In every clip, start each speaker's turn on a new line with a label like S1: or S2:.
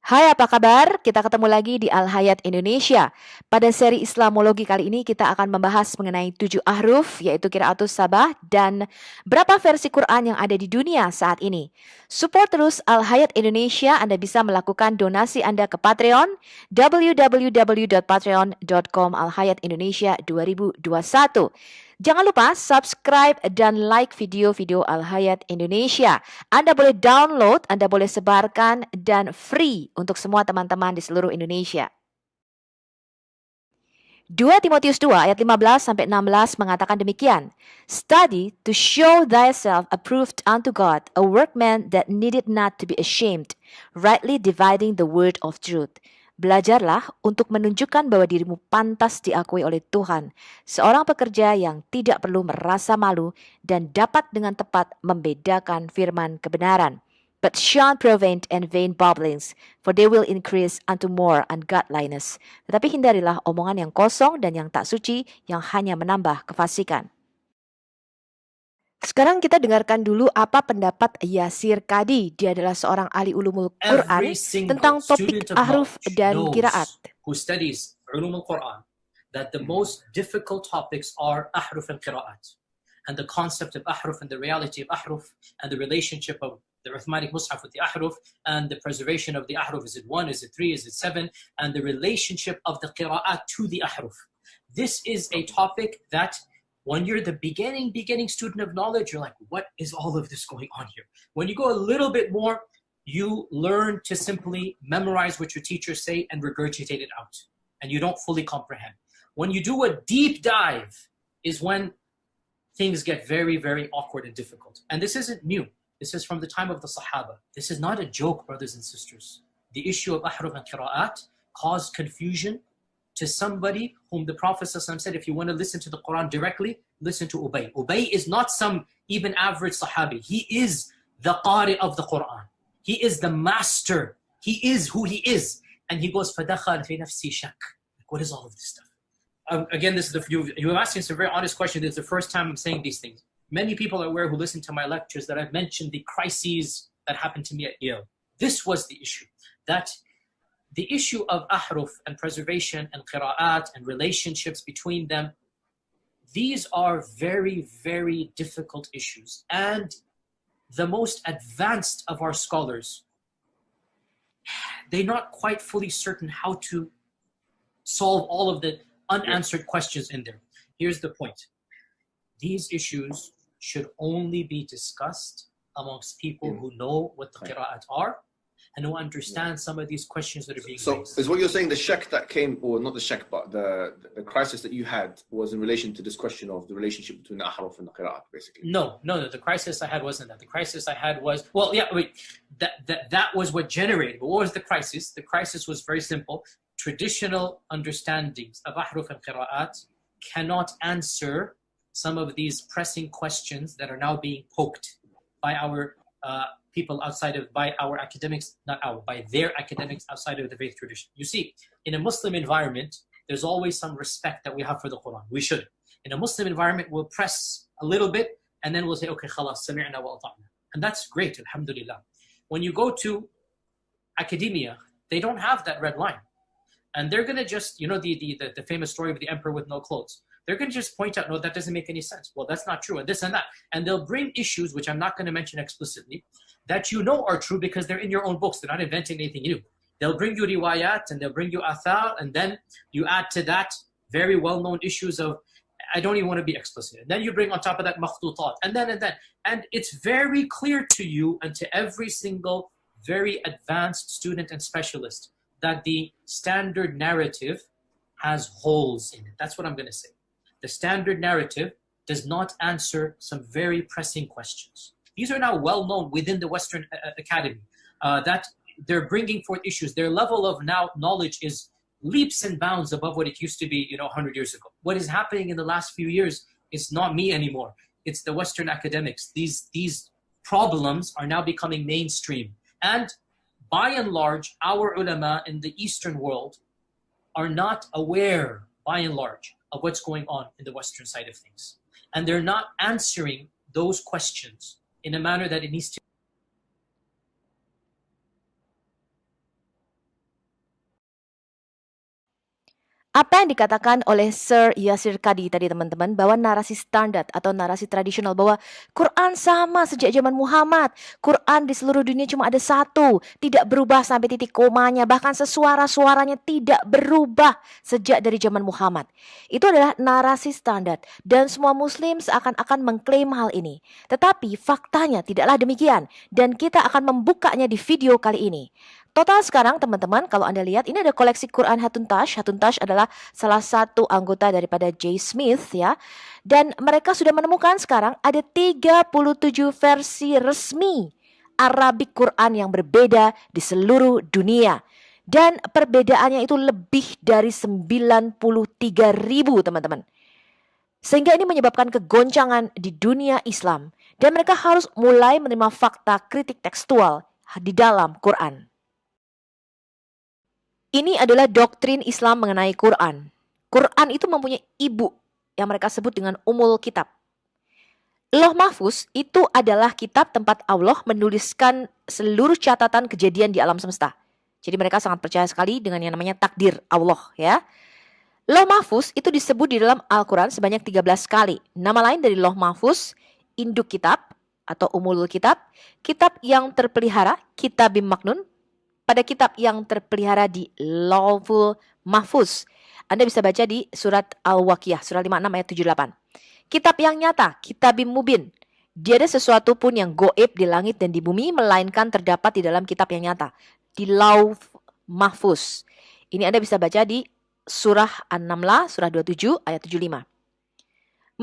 S1: Hai, apa kabar? Kita ketemu lagi di Al Hayat Indonesia. Pada seri Islamologi kali ini kita akan membahas mengenai 7 ahruf, yaitu Qiraatus Sabah, dan berapa versi Quran yang ada di dunia saat ini. Support terus Al Hayat Indonesia, Anda bisa melakukan donasi Anda ke Patreon, www.patreon.com Al Hayat Indonesia 2021. Jangan lupa subscribe dan like video-video Al Hayat Indonesia. Anda boleh download, Anda boleh sebarkan, dan free untuk semua teman-teman di seluruh Indonesia. 2 Timotius 2 ayat 15-16 mengatakan demikian. Study to show thyself approved unto God, a workman that needed not to be ashamed, rightly dividing the word of truth. Belajarlah untuk menunjukkan bahwa dirimu pantas diakui oleh Tuhan, seorang pekerja yang tidak perlu merasa malu dan dapat dengan tepat membedakan firman kebenaran. But shun profane and vain babblings, for they will increase unto more ungodliness. Tetapi hindarilah omongan yang kosong dan yang tak suci, yang hanya menambah kefasikan. Sekarang kita dengarkan dulu apa pendapat Yasir Kadi. Dia adalah seorang ahli ulumul Quran tentang topik ahruf dan qiraat.
S2: Who studies ulum al-Quran, that the most difficult topics are ahruf and qiraat, and the concept of ahruf and the reality of ahruf and the relationship of the Uthmanic Mus'haf with the ahruf and the preservation of the ahruf. Is it 1? Is it 3? Is it 7? And the relationship of the qiraat to the ahruf. This is a topic that when you're the beginning student of knowledge, you're like, what is all of this going on here? When you go a little bit more, you learn to simply memorize what your teachers say and regurgitate it out. And you don't fully comprehend. When you do a deep dive is when things get very, very awkward and difficult. And this isn't new. This is from the time of the Sahaba. This is not a joke, brothers and sisters. The issue of ahruf and qira'at caused confusion to somebody whom the Prophet ﷺ said, if you want to listen to the Quran directly, listen to Ubay. Ubay is not some even average Sahabi. He is the Qari of the Quran. He is the master. He is who he is. And he goes, فَدَخَلْ فِي نَفْسِي شَكْ. What is all of this stuff? Again, this is you're asking some very honest question. This is the first time I'm saying these things. Many people are aware who listen to my lectures that I've mentioned the crises that happened to me at Yale. This was the issue. That the issue of ahruf and preservation and qira'at and relationships between them, these are very, very difficult issues. And the most advanced of our scholars, they're not quite fully certain how to solve all of the unanswered questions in there. Here's the point. These issues should only be discussed amongst people who know what the qira'at are and who understand some of these questions that are being raised.
S3: So is what you're saying the shak that came, or not the shak, but the crisis that you had was in relation to this question of the relationship between the ahruf and the qira'at, basically?
S2: No. The crisis I had wasn't that. The crisis I had was, that was what generated. But what was the crisis? The crisis was very simple. Traditional understandings of ahruf and qira'at cannot answer some of these pressing questions that are now being poked by our people outside of, by their academics outside of the faith tradition. You see, in a Muslim environment, there's always some respect that we have for the Quran. We should. In a Muslim environment, we'll press a little bit and then we'll say, okay, khalas, sami'na wa ata'na. And that's great, alhamdulillah. When you go to academia, they don't have that red line. And they're going to just, the famous story of the emperor with no clothes. They're going to just point out, no, that doesn't make any sense. Well, that's not true, and this and that. And they'll bring issues, which I'm not going to mention explicitly, that you know are true because they're in your own books. They're not inventing anything new. They'll bring you riwayat, and they'll bring you athar, and then you add to that very well-known issues of, I don't even want to be explicit. And then you bring on top of that makhtutat, and then. And it's very clear to you and to every single very advanced student and specialist that the standard narrative has holes in it. That's what I'm going to say. The standard narrative does not answer some very pressing questions. These are now well known within the Western Academy, that they're bringing forth issues. Their level of now knowledge is leaps and bounds above what it used to be, 100 years ago. What is happening in the last few years is not me anymore. It's the Western academics. These problems are now becoming mainstream. And by and large, our ulama in the Eastern world are not aware, by and large, of what's going on in the Western side of things. And they're not answering those questions in a manner that it needs to.
S1: Apa yang dikatakan oleh Sir Yasir Qadhi tadi teman-teman, bahwa narasi standar atau narasi tradisional bahwa Quran sama sejak zaman Muhammad, Quran di seluruh dunia cuma ada satu, tidak berubah sampai titik komanya, bahkan sesuara-suaranya tidak berubah sejak dari zaman Muhammad. Itu adalah narasi standar dan semua muslim seakan-akan mengklaim hal ini. Tetapi faktanya tidaklah demikian dan kita akan membukanya di video kali ini. Total sekarang teman-teman, kalau Anda lihat ini ada koleksi Quran Hatun Tash. Hatun Tash adalah salah satu anggota daripada J. Smith ya. Dan mereka sudah menemukan sekarang ada 37 versi resmi Arabic Quran yang berbeda di seluruh dunia. Dan perbedaannya itu lebih dari 93.000 teman-teman. Sehingga ini menyebabkan kegoncangan di dunia Islam. Dan mereka harus mulai menerima fakta kritik tekstual di dalam Quran. Ini adalah doktrin Islam mengenai Quran. Quran itu mempunyai ibu yang mereka sebut dengan Ummul Kitab. Lauh Mahfuz itu adalah kitab tempat Allah menuliskan seluruh catatan kejadian di alam semesta. Jadi mereka sangat percaya sekali dengan yang namanya takdir Allah ya. Lauh Mahfuz itu disebut di dalam Al-Quran sebanyak 13 kali. Nama lain dari Lauh Mahfuz, induk kitab atau Ummul Kitab, kitab yang terpelihara, Kitabim Maknun, pada kitab yang terpelihara di Lauhul Mahfuz. Anda bisa baca di surat Al-Waqiah, surat 56 ayat 78. Kitab yang nyata, Kitabim Mubin. Dia ada sesuatu pun yang goib di langit dan di bumi, melainkan terdapat di dalam kitab yang nyata, di Lauh Mahfuz. Ini Anda bisa baca di surah An-Namlah, surah 27 ayat 75.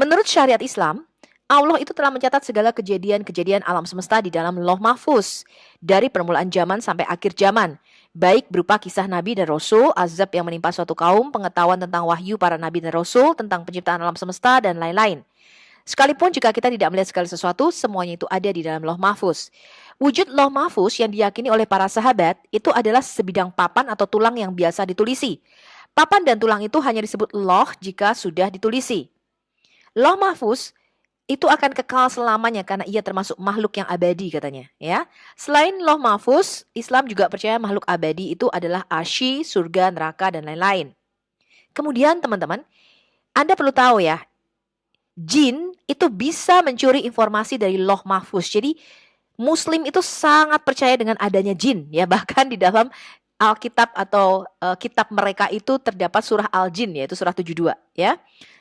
S1: Menurut syariat Islam, Allah itu telah mencatat segala kejadian-kejadian alam semesta di dalam Lauh Mahfuz dari permulaan zaman sampai akhir zaman, baik berupa kisah Nabi dan Rasul, azab yang menimpa suatu kaum, pengetahuan tentang wahyu para Nabi dan Rasul, tentang penciptaan alam semesta, dan lain-lain. Sekalipun jika kita tidak melihat segala sesuatu, semuanya itu ada di dalam Lauh Mahfuz. Wujud Lauh Mahfuz yang diyakini oleh para sahabat itu adalah sebidang papan atau tulang yang biasa ditulisi. Papan dan tulang itu hanya disebut lauh jika sudah ditulisi. Lauh Mahfuz itu akan kekal selamanya karena ia termasuk makhluk yang abadi katanya ya. Selain Lauh Mahfuz, Islam juga percaya makhluk abadi itu adalah arsy, surga, neraka dan lain-lain. Kemudian teman-teman, Anda perlu tahu ya, jin itu bisa mencuri informasi dari Lauh Mahfuz. Jadi Muslim itu sangat percaya dengan adanya jin ya, bahkan di dalam Alkitab atau kitab mereka itu terdapat surah Al-Jin yaitu surah 72 ya.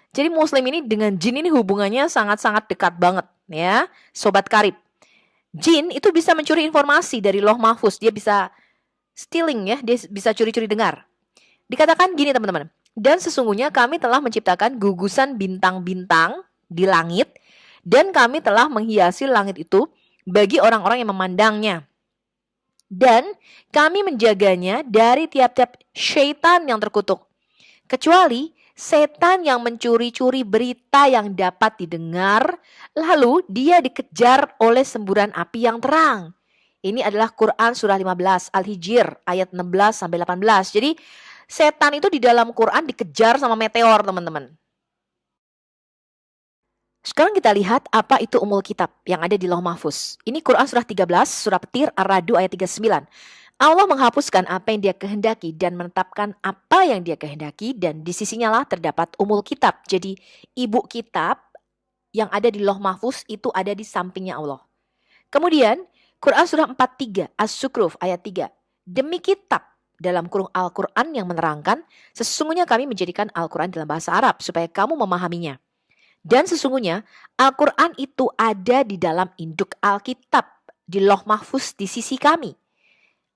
S1: Jadi Muslim ini dengan jin ini hubungannya sangat-sangat dekat banget ya, sobat karib. Jin itu bisa mencuri informasi dari Lauh Mahfuz, dia bisa stealing ya, dia bisa curi-curi dengar. Dikatakan gini teman-teman, dan sesungguhnya kami telah menciptakan gugusan bintang-bintang di langit dan kami telah menghiasi langit itu bagi orang-orang yang memandangnya. Dan kami menjaganya dari tiap-tiap syaitan yang terkutuk. Kecuali setan yang mencuri-curi berita yang dapat didengar, lalu dia dikejar oleh semburan api yang terang. Ini adalah Quran surah 15 Al-Hijr ayat 16 sampai 18. Jadi setan itu di dalam Quran dikejar sama meteor, teman-teman. Sekarang kita lihat apa itu Ummul Kitab yang ada di Lauh Mahfuz. Ini Quran surah 13, surah Petir Ar-Ra'd ayat 39. Allah menghapuskan apa yang dia kehendaki dan menetapkan apa yang dia kehendaki, dan di sisinya lah terdapat Ummul Kitab. Jadi ibu kitab yang ada di Lauh Mahfuz itu ada di sampingnya Allah. Kemudian Quran surah 43 As-Sukruf ayat 3. Demi kitab dalam kurung Al-Quran yang menerangkan, sesungguhnya kami menjadikan Al-Quran dalam bahasa Arab supaya kamu memahaminya. Dan sesungguhnya Al-Quran itu ada di dalam induk Alkitab di Lauh Mahfuz di sisi kami.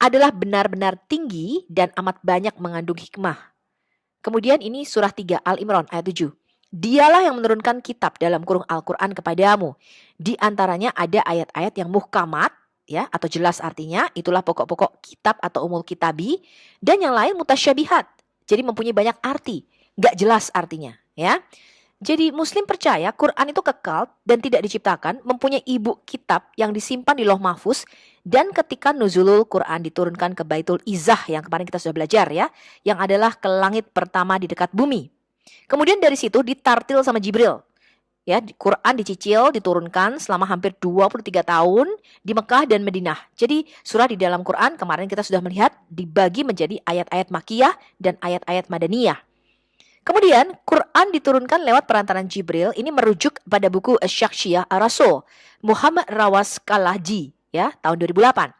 S1: Adalah benar-benar tinggi dan amat banyak mengandung hikmah. Kemudian ini surah 3 Al-Imran ayat 7. Dialah yang menurunkan kitab dalam kurung Al-Quran kepadamu. Di antaranya ada ayat-ayat yang muhkamat ya, atau jelas artinya, itulah pokok-pokok kitab atau umul kitabi, dan yang lain mutasyabihat. Jadi mempunyai banyak arti, nggak jelas artinya ya. Jadi Muslim percaya Quran itu kekal dan tidak diciptakan, mempunyai ibu kitab yang disimpan di Lauh Mahfuz, dan ketika nuzulul Quran diturunkan ke Baitul Izzah yang kemarin kita sudah belajar ya, yang adalah ke langit pertama di dekat bumi. Kemudian dari situ ditartil sama Jibril. Ya, Quran dicicil, diturunkan selama hampir 23 tahun di Mekah dan Madinah. Jadi surah di dalam Quran kemarin kita sudah melihat dibagi menjadi ayat-ayat Makkiyah dan ayat-ayat Madaniyah. Kemudian, Quran diturunkan lewat perantaran Jibril. Ini merujuk pada buku Asy-Syakhsyiah Ar-Rasul, Muhammad Rawas Kalaji, ya, tahun 2008.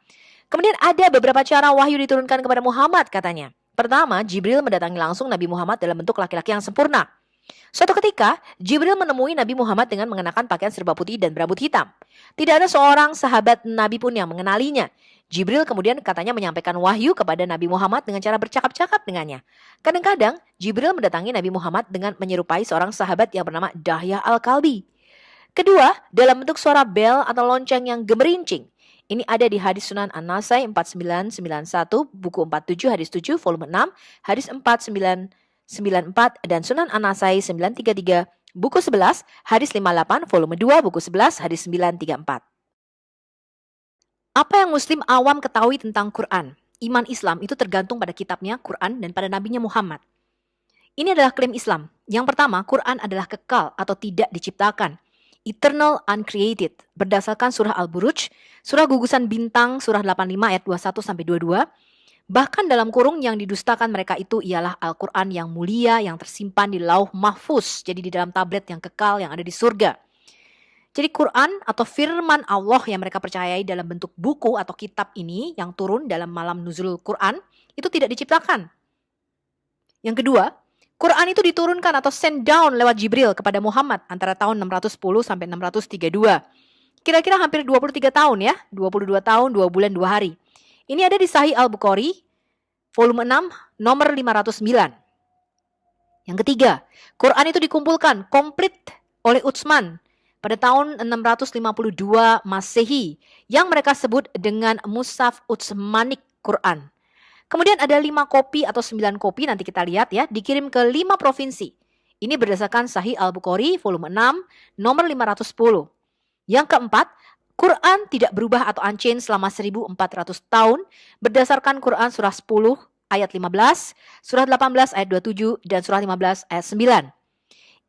S1: Kemudian ada beberapa cara wahyu diturunkan kepada Muhammad katanya. Pertama, Jibril mendatangi langsung Nabi Muhammad dalam bentuk laki-laki yang sempurna. Suatu ketika, Jibril menemui Nabi Muhammad dengan mengenakan pakaian serba putih dan berambut hitam. Tidak ada seorang sahabat Nabi pun yang mengenalinya. Jibril kemudian katanya menyampaikan wahyu kepada Nabi Muhammad dengan cara bercakap-cakap dengannya. Kadang-kadang, Jibril mendatangi Nabi Muhammad dengan menyerupai seorang sahabat yang bernama Dahyah Al-Kalbi. Kedua, dalam bentuk suara bel atau lonceng yang gemerincing. Ini ada di hadis Sunan An-Nasai 4991, buku 47, hadis 7, volume 6, hadis 4994, dan Sunan An-Nasai 933, buku 11, hadis 58, volume 2, buku 11, hadis 934. Apa yang Muslim awam ketahui tentang Quran? Iman Islam itu tergantung pada kitabnya, Quran, dan pada nabinya Muhammad. Ini adalah klaim Islam. Yang pertama, Quran adalah kekal atau tidak diciptakan. Eternal uncreated. Berdasarkan surah Al-Buruj, surah gugusan bintang, surah 85 ayat 21-22. Bahkan dalam kurung yang didustakan mereka itu ialah Al-Quran yang mulia, yang tersimpan di lauh mahfuz. Jadi di dalam tablet yang kekal yang ada di surga. Jadi Quran atau firman Allah yang mereka percayai dalam bentuk buku atau kitab ini yang turun dalam malam nuzul Quran itu tidak diciptakan. Yang kedua, Quran itu diturunkan atau send down lewat Jibril kepada Muhammad antara tahun 610 sampai 632. Kira-kira hampir 23 tahun ya, 22 tahun, 2 bulan, 2 hari. Ini ada di Sahih Al-Bukhari, volume 6, nomor 509. Yang ketiga, Quran itu dikumpulkan komplit oleh Utsman pada tahun 652 Masehi yang mereka sebut dengan Mushaf Utsmanik Quran. Kemudian ada 5 kopi atau 9 kopi, nanti kita lihat ya, dikirim ke 5 provinsi. Ini berdasarkan Sahih Al-Bukhari volume 6 nomor 510. Yang keempat, Quran tidak berubah atau unchanged selama 1400 tahun berdasarkan Quran surah 10 ayat 15, surah 18 ayat 27, dan surah 15 ayat 9.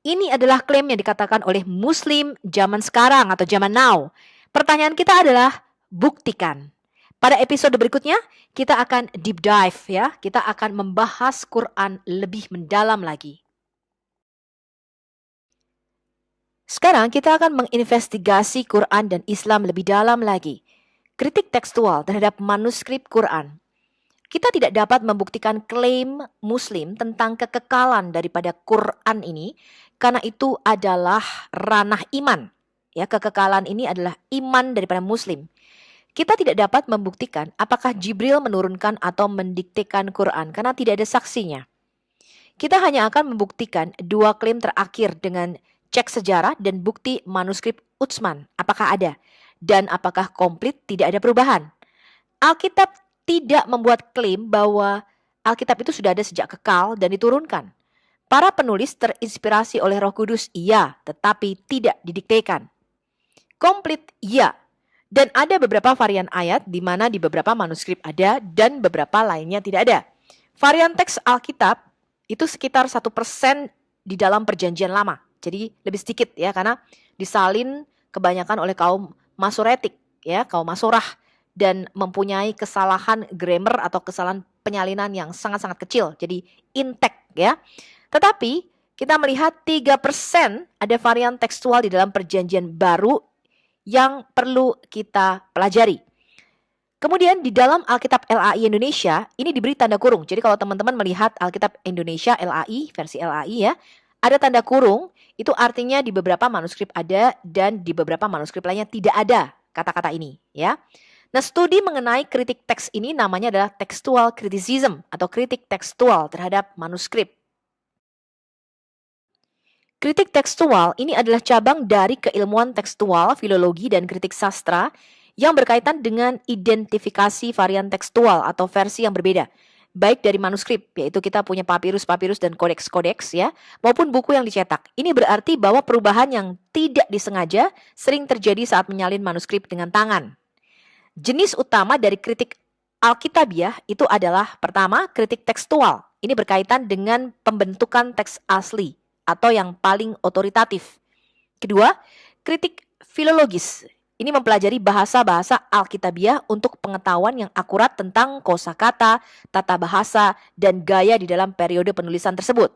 S1: Ini adalah klaim yang dikatakan oleh Muslim zaman sekarang atau zaman now. Pertanyaan kita adalah buktikan. Pada episode berikutnya kita akan deep dive ya. Kita akan membahas Quran lebih mendalam lagi. Sekarang kita akan menginvestigasi Quran dan Islam lebih dalam lagi. Kritik tekstual terhadap manuskrip Quran. Kita tidak dapat membuktikan klaim Muslim tentang kekekalan daripada Quran ini karena itu adalah ranah iman. Ya, kekekalan ini adalah iman daripada Muslim. Kita tidak dapat membuktikan apakah Jibril menurunkan atau mendiktekan Quran karena tidak ada saksinya. Kita hanya akan membuktikan 2 klaim terakhir dengan cek sejarah dan bukti manuskrip Utsman. Apakah ada? Dan apakah komplit tidak ada perubahan? Alkitab tidak membuat klaim bahwa Alkitab itu sudah ada sejak kekal dan diturunkan. Para penulis terinspirasi oleh Roh Kudus, iya, tetapi tidak didiktekan. Komplit, iya. Dan ada beberapa varian ayat di mana di beberapa manuskrip ada dan beberapa lainnya tidak ada. Varian teks Alkitab itu sekitar 1% di dalam perjanjian lama. Jadi lebih sedikit ya karena disalin kebanyakan oleh kaum Masoretik ya, kaum Masorah, dan mempunyai kesalahan grammar atau kesalahan penyalinan yang sangat-sangat kecil. Jadi intact ya. Tetapi kita melihat 3% ada varian tekstual di dalam perjanjian baru yang perlu kita pelajari. Kemudian di dalam Alkitab LAI Indonesia ini diberi tanda kurung. Jadi kalau teman-teman melihat Alkitab Indonesia LAI, versi LAI ya, ada tanda kurung, itu artinya di beberapa manuskrip ada dan di beberapa manuskrip lainnya tidak ada kata-kata ini ya. Nah, studi mengenai kritik teks ini namanya adalah textual criticism atau kritik tekstual terhadap manuskrip. Kritik tekstual ini adalah cabang dari keilmuan tekstual, filologi, dan kritik sastra yang berkaitan dengan identifikasi varian tekstual atau versi yang berbeda, baik dari manuskrip, yaitu kita punya papirus-papirus dan kodeks-kodeks ya, maupun buku yang dicetak. Ini berarti bahwa perubahan yang tidak disengaja sering terjadi saat menyalin manuskrip dengan tangan. Jenis utama dari kritik Alkitabiah itu adalah pertama, kritik tekstual. Ini berkaitan dengan pembentukan teks asli atau yang paling otoritatif. Kedua, kritik filologis. Ini mempelajari bahasa-bahasa Alkitabiah untuk pengetahuan yang akurat tentang kosakata, tata bahasa, dan gaya di dalam periode penulisan tersebut.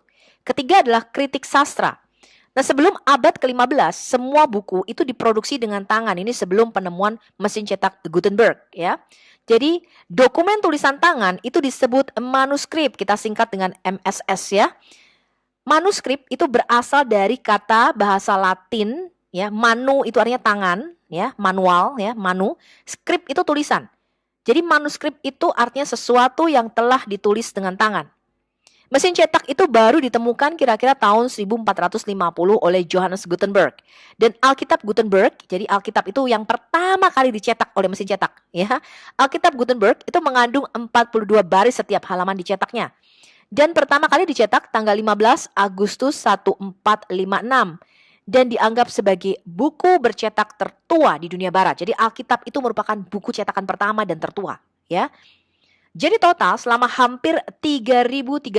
S1: Ketiga adalah kritik sastra. Nah, sebelum abad ke-15, semua buku itu diproduksi dengan tangan. Ini sebelum penemuan mesin cetak Gutenberg, ya. Jadi, dokumen tulisan tangan itu disebut manuskrip. Kita singkat dengan MSS, ya. Manuskrip itu berasal dari kata bahasa Latin, ya. Manu itu artinya tangan, ya, manual, ya, manu. Skrip itu tulisan. Jadi manuskrip itu artinya sesuatu yang telah ditulis dengan tangan. Mesin cetak itu baru ditemukan kira-kira tahun 1450 oleh Johannes Gutenberg. Dan Alkitab Gutenberg, jadi Alkitab itu yang pertama kali dicetak oleh mesin cetak, ya. Alkitab Gutenberg itu mengandung 42 baris setiap halaman dicetaknya. Dan pertama kali dicetak tanggal 15 Agustus 1456 dan dianggap sebagai buku bercetak tertua di dunia barat. Jadi Alkitab itu merupakan buku cetakan pertama dan tertua, ya. Jadi total selama hampir 3.500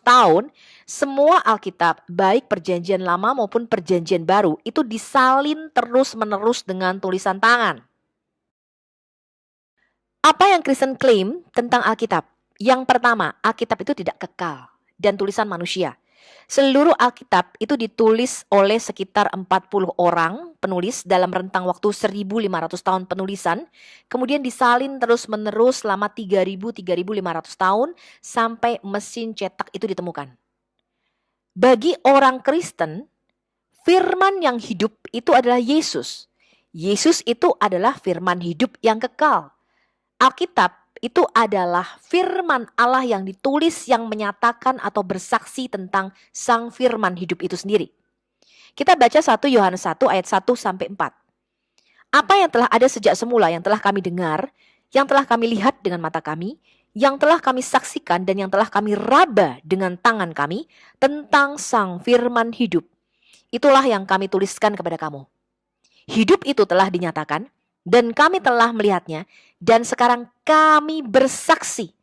S1: tahun, semua Alkitab, baik perjanjian lama maupun perjanjian baru, itu disalin terus-menerus dengan tulisan tangan. Apa yang Kristen klaim tentang Alkitab? Yang pertama, Alkitab itu tidak kekal dan tulisan manusia. Seluruh Alkitab itu ditulis oleh sekitar 40 orang penulis dalam rentang waktu 1.500 tahun penulisan, kemudian disalin terus-menerus selama 3.500 tahun sampai mesin cetak itu ditemukan. Bagi orang Kristen, firman yang hidup itu adalah Yesus. Yesus itu adalah firman hidup yang kekal. Alkitab itu adalah firman Allah yang ditulis yang menyatakan atau bersaksi tentang sang firman hidup itu sendiri. Kita baca 1 Yohanes 1 ayat 1 sampai 4. Apa yang telah ada sejak semula, yang telah kami dengar, yang telah kami lihat dengan mata kami, yang telah kami saksikan dan yang telah kami raba dengan tangan kami tentang sang firman hidup. Itulah yang kami tuliskan kepada kamu. Hidup itu telah dinyatakan dan kami telah melihatnya, dan sekarang kami bersaksi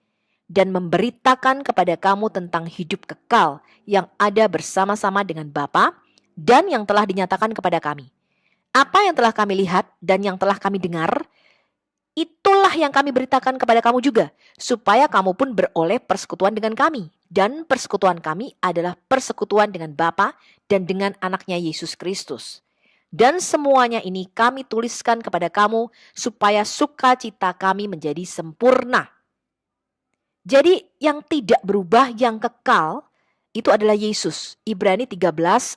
S1: dan memberitakan kepada kamu tentang hidup kekal yang ada bersama-sama dengan Bapa dan yang telah dinyatakan kepada kami. Apa yang telah kami lihat dan yang telah kami dengar, itulah yang kami beritakan kepada kamu juga, supaya kamu pun beroleh persekutuan dengan kami. Dan persekutuan kami adalah persekutuan dengan Bapa dan dengan anaknya Yesus Kristus. Dan semuanya ini kami tuliskan kepada kamu supaya sukacita kami menjadi sempurna. Jadi yang tidak berubah, yang kekal, itu adalah Yesus. Ibrani 13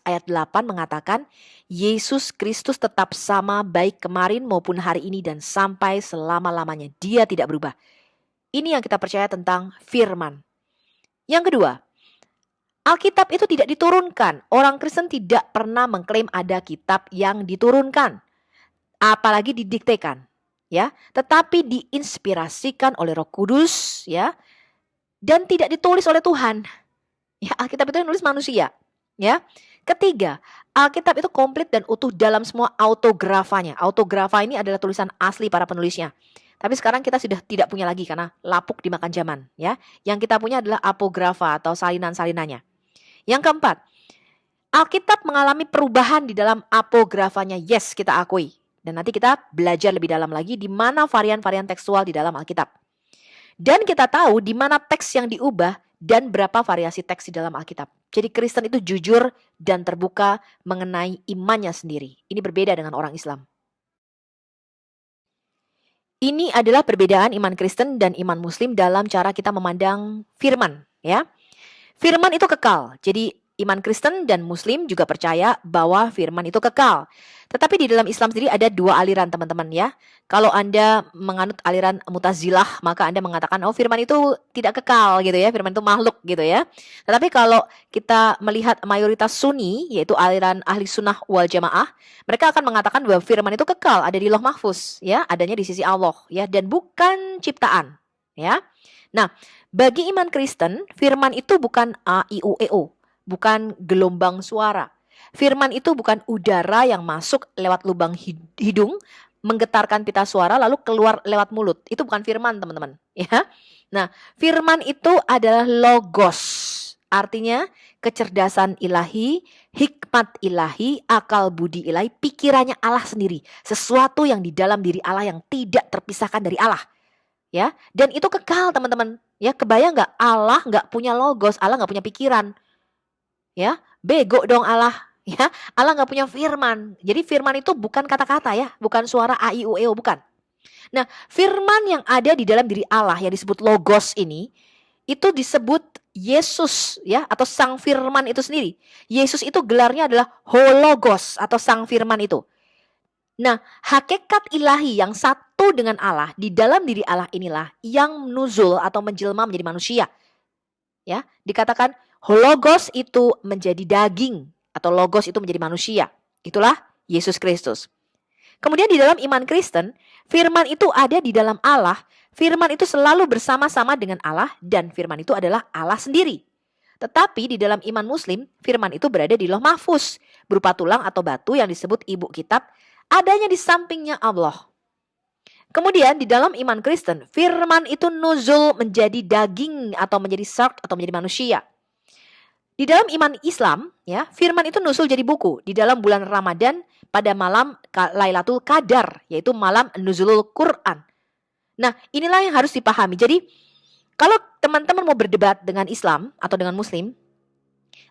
S1: ayat 8 mengatakan, Yesus Kristus tetap sama baik kemarin maupun hari ini dan sampai selama-lamanya. Dia tidak berubah. Ini yang kita percaya tentang firman. Yang kedua, Alkitab itu tidak diturunkan. Orang Kristen tidak pernah mengklaim ada kitab yang diturunkan, apalagi didiktekan, ya. Tetapi diinspirasikan oleh Roh Kudus, ya, dan tidak ditulis oleh Tuhan. Ya, Alkitab itu nulis manusia, ya. Ketiga, Alkitab itu komplit dan utuh dalam semua autografanya. Autografa ini adalah tulisan asli para penulisnya. Tapi sekarang kita sudah tidak punya lagi karena lapuk dimakan zaman, ya. Yang kita punya adalah apografa atau salinan-salinannya. Yang keempat, Alkitab mengalami perubahan di dalam apografanya. Yes, kita akui. Dan nanti kita belajar lebih dalam lagi di mana varian-varian tekstual di dalam Alkitab. Dan kita tahu di mana teks yang diubah dan berapa variasi teks di dalam Alkitab. Jadi Kristen itu jujur dan terbuka mengenai imannya sendiri. Ini berbeda dengan orang Islam. Ini adalah perbedaan iman Kristen dan iman Muslim dalam cara kita memandang firman, ya. Firman itu kekal. Jadi iman Kristen dan Muslim juga percaya bahwa firman itu kekal. Tetapi di dalam Islam sendiri ada dua aliran, teman-teman, ya. Kalau Anda menganut aliran Mu'tazilah, maka Anda mengatakan firman itu tidak kekal gitu ya. Firman itu makhluk gitu ya. Tetapi kalau kita melihat mayoritas Sunni, yaitu aliran Ahli Sunnah wal Jamaah, mereka akan mengatakan bahwa firman itu kekal, ada di Lauh Mahfuz, ya, adanya di sisi Allah, ya, dan bukan ciptaan, ya. Nah, bagi iman Kristen, firman itu bukan A, I, U, E, O, bukan gelombang suara. Firman itu bukan udara yang masuk lewat lubang hidung, menggetarkan pita suara lalu keluar lewat mulut. Itu bukan firman, teman-teman, ya. Nah, firman itu adalah logos. Artinya kecerdasan ilahi, hikmat ilahi, akal budi ilahi, pikirannya Allah sendiri. Sesuatu yang di dalam diri Allah yang tidak terpisahkan dari Allah. Ya, dan itu kekal, teman-teman. Ya, kebayang nggak Allah nggak punya logos, Allah nggak punya pikiran. Ya, bego dong Allah. Ya, Allah nggak punya firman. Jadi firman itu bukan kata-kata ya, bukan suara a i u e o, bukan. Nah, firman yang ada di dalam diri Allah yang disebut logos ini itu disebut Yesus ya, atau sang firman itu sendiri. Yesus itu gelarnya adalah hologos atau sang firman itu. Nah, hakikat ilahi yang satu dengan Allah di dalam diri Allah inilah yang nuzul atau menjelma menjadi manusia. Ya, dikatakan hologos itu menjadi daging atau logos itu menjadi manusia. Itulah Yesus Kristus. Kemudian di dalam iman Kristen, firman itu ada di dalam Allah. Firman itu selalu bersama-sama dengan Allah dan firman itu adalah Allah sendiri. Tetapi di dalam iman Muslim, firman itu berada di Lauh Mahfuz, berupa tulang atau batu yang disebut ibu kitab, adanya di sampingnya Allah. Kemudian di dalam iman Kristen, firman itu nuzul menjadi daging atau menjadi sark atau menjadi manusia. Di dalam iman Islam, ya, firman itu nuzul jadi buku di dalam bulan Ramadan pada malam Lailatul Qadar, yaitu malam nuzulul Quran. Nah, inilah yang harus dipahami. Jadi, kalau teman-teman mau berdebat dengan Islam atau dengan Muslim,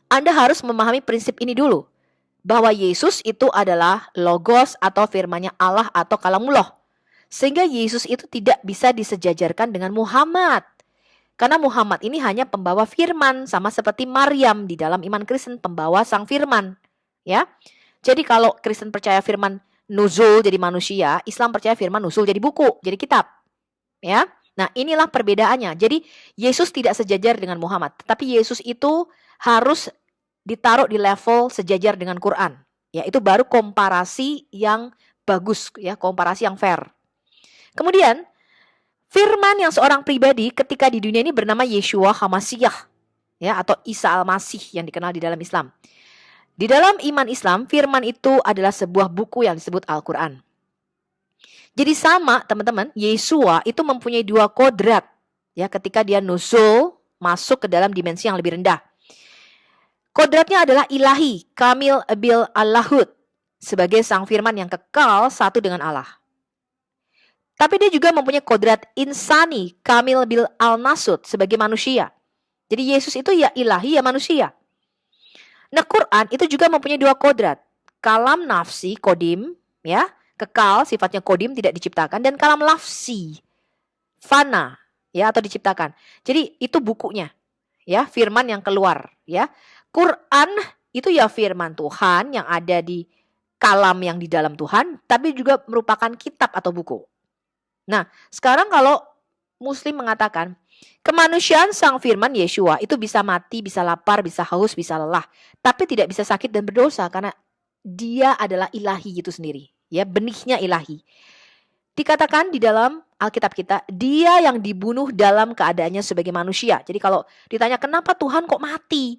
S1: Anda harus memahami prinsip ini dulu. Bahwa Yesus itu adalah logos atau firman-Nya Allah atau kalamullah. Sehingga Yesus itu tidak bisa disejajarkan dengan Muhammad. Karena Muhammad ini hanya pembawa firman, sama seperti Maryam di dalam iman Kristen, pembawa sang firman. Ya, jadi kalau Kristen percaya firman nuzul jadi manusia, Islam percaya firman nuzul jadi buku, jadi kitab. Ya, nah inilah perbedaannya. Jadi Yesus tidak sejajar dengan Muhammad, tetapi Yesus itu harus ditaruh di level sejajar dengan Quran. Ya, itu baru komparasi yang bagus, ya, komparasi yang fair. Kemudian firman yang seorang pribadi ketika di dunia ini bernama Yeshua HaMashiach, ya, atau Isa Al-Masih yang dikenal di dalam Islam. Di dalam iman Islam, firman itu adalah sebuah buku yang disebut Al-Quran. Jadi sama teman-teman, Yeshua itu mempunyai dua kodrat, ya, ketika dia nuzul masuk ke dalam dimensi yang lebih rendah. Kodratnya adalah ilahi, kamil bil Allahud, sebagai sang firman yang kekal satu dengan Allah. Tapi dia juga mempunyai kodrat insani, kamil bil al-nasud, sebagai manusia. Jadi Yesus itu ya ilahi ya manusia. Nah, Quran itu juga mempunyai dua kodrat. Kalam nafsi, kodim, ya, kekal, sifatnya kodim, tidak diciptakan. Dan kalam lafsi, fana, ya, atau diciptakan. Jadi itu bukunya, ya, firman yang keluar, ya. Quran itu ya firman Tuhan yang ada di kalam yang di dalam Tuhan, tapi juga merupakan kitab atau buku. Nah, sekarang kalau Muslim mengatakan kemanusiaan sang firman Yeshua itu bisa mati, bisa lapar, bisa haus, bisa lelah, tapi tidak bisa sakit dan berdosa karena dia adalah ilahi itu sendiri, ya, benihnya ilahi. Dikatakan di dalam Alkitab kita, dia yang dibunuh dalam keadaannya sebagai manusia. Jadi kalau ditanya kenapa Tuhan kok mati?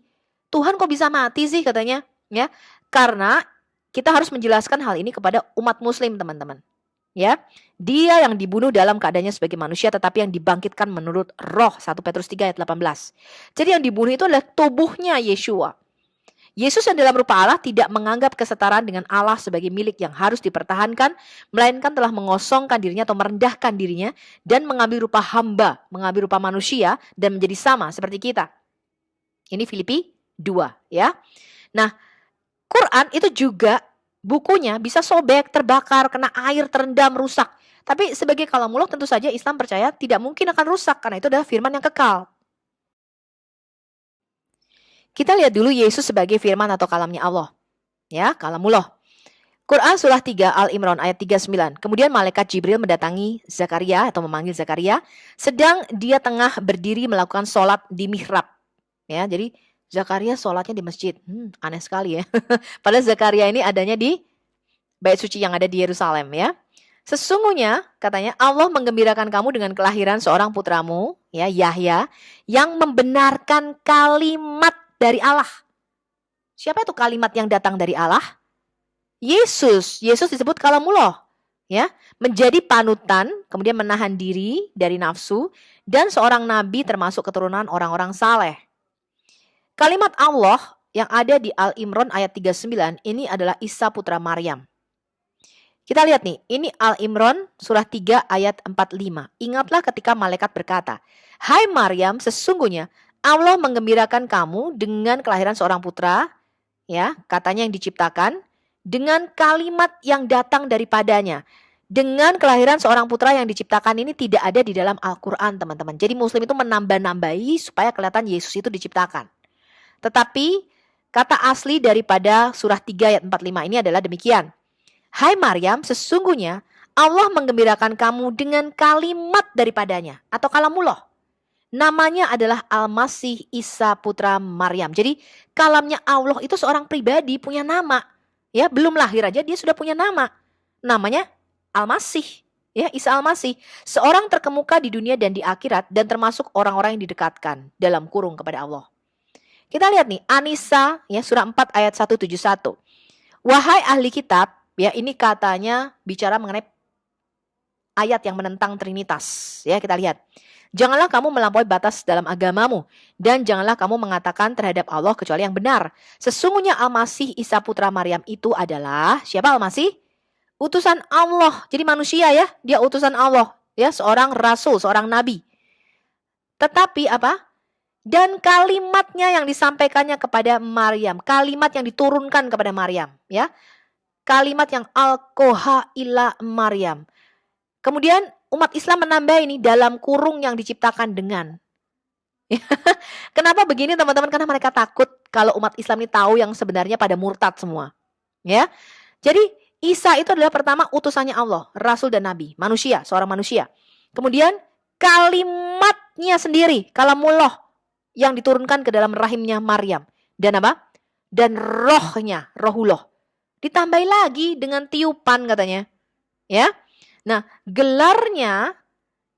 S1: Tuhan kok bisa mati sih katanya, ya? Karena kita harus menjelaskan hal ini kepada umat Muslim, teman-teman. Ya, dia yang dibunuh dalam keadaannya sebagai manusia tetapi yang dibangkitkan menurut roh, 1 Petrus 3 ayat 18. Jadi yang dibunuh itu adalah tubuhnya Yeshua. Yesus yang dalam rupa Allah tidak menganggap kesetaraan dengan Allah sebagai milik yang harus dipertahankan, melainkan telah mengosongkan dirinya atau merendahkan dirinya dan mengambil rupa hamba, mengambil rupa manusia dan menjadi sama seperti kita. Ini Filipi 2, ya. Nah, Quran itu juga bukunya bisa sobek, terbakar, kena air, terendam, rusak. Tapi sebagai kalamullah tentu saja Islam percaya tidak mungkin akan rusak karena itu adalah firman yang kekal. Kita lihat dulu Yesus sebagai firman atau kalamnya Allah. Ya, kalamullah. Quran surah 3 Al-Imran ayat 39. Kemudian malaikat Jibril mendatangi Zakaria atau memanggil Zakaria sedang dia tengah berdiri melakukan sholat di mihrab. Ya, jadi Zakaria sholatnya di masjid. Aneh sekali ya. Padahal Zakaria ini adanya di bait suci yang ada di Yerusalem, ya. Sesungguhnya katanya Allah menggembirakan kamu dengan kelahiran seorang putramu, ya, Yahya, yang membenarkan kalimat dari Allah. Siapa itu kalimat yang datang dari Allah? Yesus. Yesus disebut kalamullah, ya, menjadi panutan, kemudian menahan diri dari nafsu dan seorang nabi termasuk keturunan orang-orang saleh. Kalimat Allah yang ada di Al-Imran ayat 39 ini adalah Isa putra Maryam. Kita lihat nih, ini Al-Imran surah 3 ayat 45. Ingatlah ketika malaikat berkata, "Hai Maryam, sesungguhnya Allah menggembirakan kamu dengan kelahiran seorang putra, ya, katanya yang diciptakan, dengan kalimat yang datang daripadanya. Dengan kelahiran seorang putra yang diciptakan ini tidak ada di dalam Al-Quran, teman-teman. Jadi Muslim itu menambah-nambahi supaya kelihatan Yesus itu diciptakan. Tetapi kata asli daripada surah 3 ayat 45 ini adalah demikian. Hai Maryam, sesungguhnya Allah menggembirakan kamu dengan kalimat daripadanya atau kalamullah. Namanya adalah Al-Masih Isa putra Maryam. Jadi kalamnya Allah itu seorang pribadi punya nama. Ya, belum lahir aja dia sudah punya nama. Namanya Al-Masih. Ya, Isa Al-Masih. Seorang terkemuka di dunia dan di akhirat dan termasuk orang-orang yang didekatkan dalam kurung kepada Allah. Kita lihat nih, An-Nisa ya surah 4 ayat 171. Wahai ahli kitab, ya ini katanya bicara mengenai ayat yang menentang Trinitas. Ya, kita lihat. Janganlah kamu melampaui batas dalam agamamu dan janganlah kamu mengatakan terhadap Allah kecuali yang benar. Sesungguhnya Al-Masih Isa putra Maryam itu adalah siapa Al-Masih? Utusan Allah. Jadi manusia ya, dia utusan Allah, ya, seorang rasul, seorang nabi. Tetapi apa? Dan kalimatnya yang disampaikannya kepada Maryam, kalimat yang diturunkan kepada Maryam, ya. Kalimat yang alqoha ila Maryam. Kemudian umat Islam menambah ini dalam kurung yang diciptakan dengan. Kenapa begini teman-teman? Karena mereka takut kalau umat Islam ini tahu yang sebenarnya pada murtad semua. Ya. Jadi Isa itu adalah pertama utusannya Allah, rasul dan nabi, manusia, seorang manusia. Kemudian kalimatnya sendiri, kalamullah yang diturunkan ke dalam rahimnya Maryam. Dan apa? Dan rohnya, rohullah. Ditambah lagi dengan tiupan katanya. Ya. Nah, gelarnya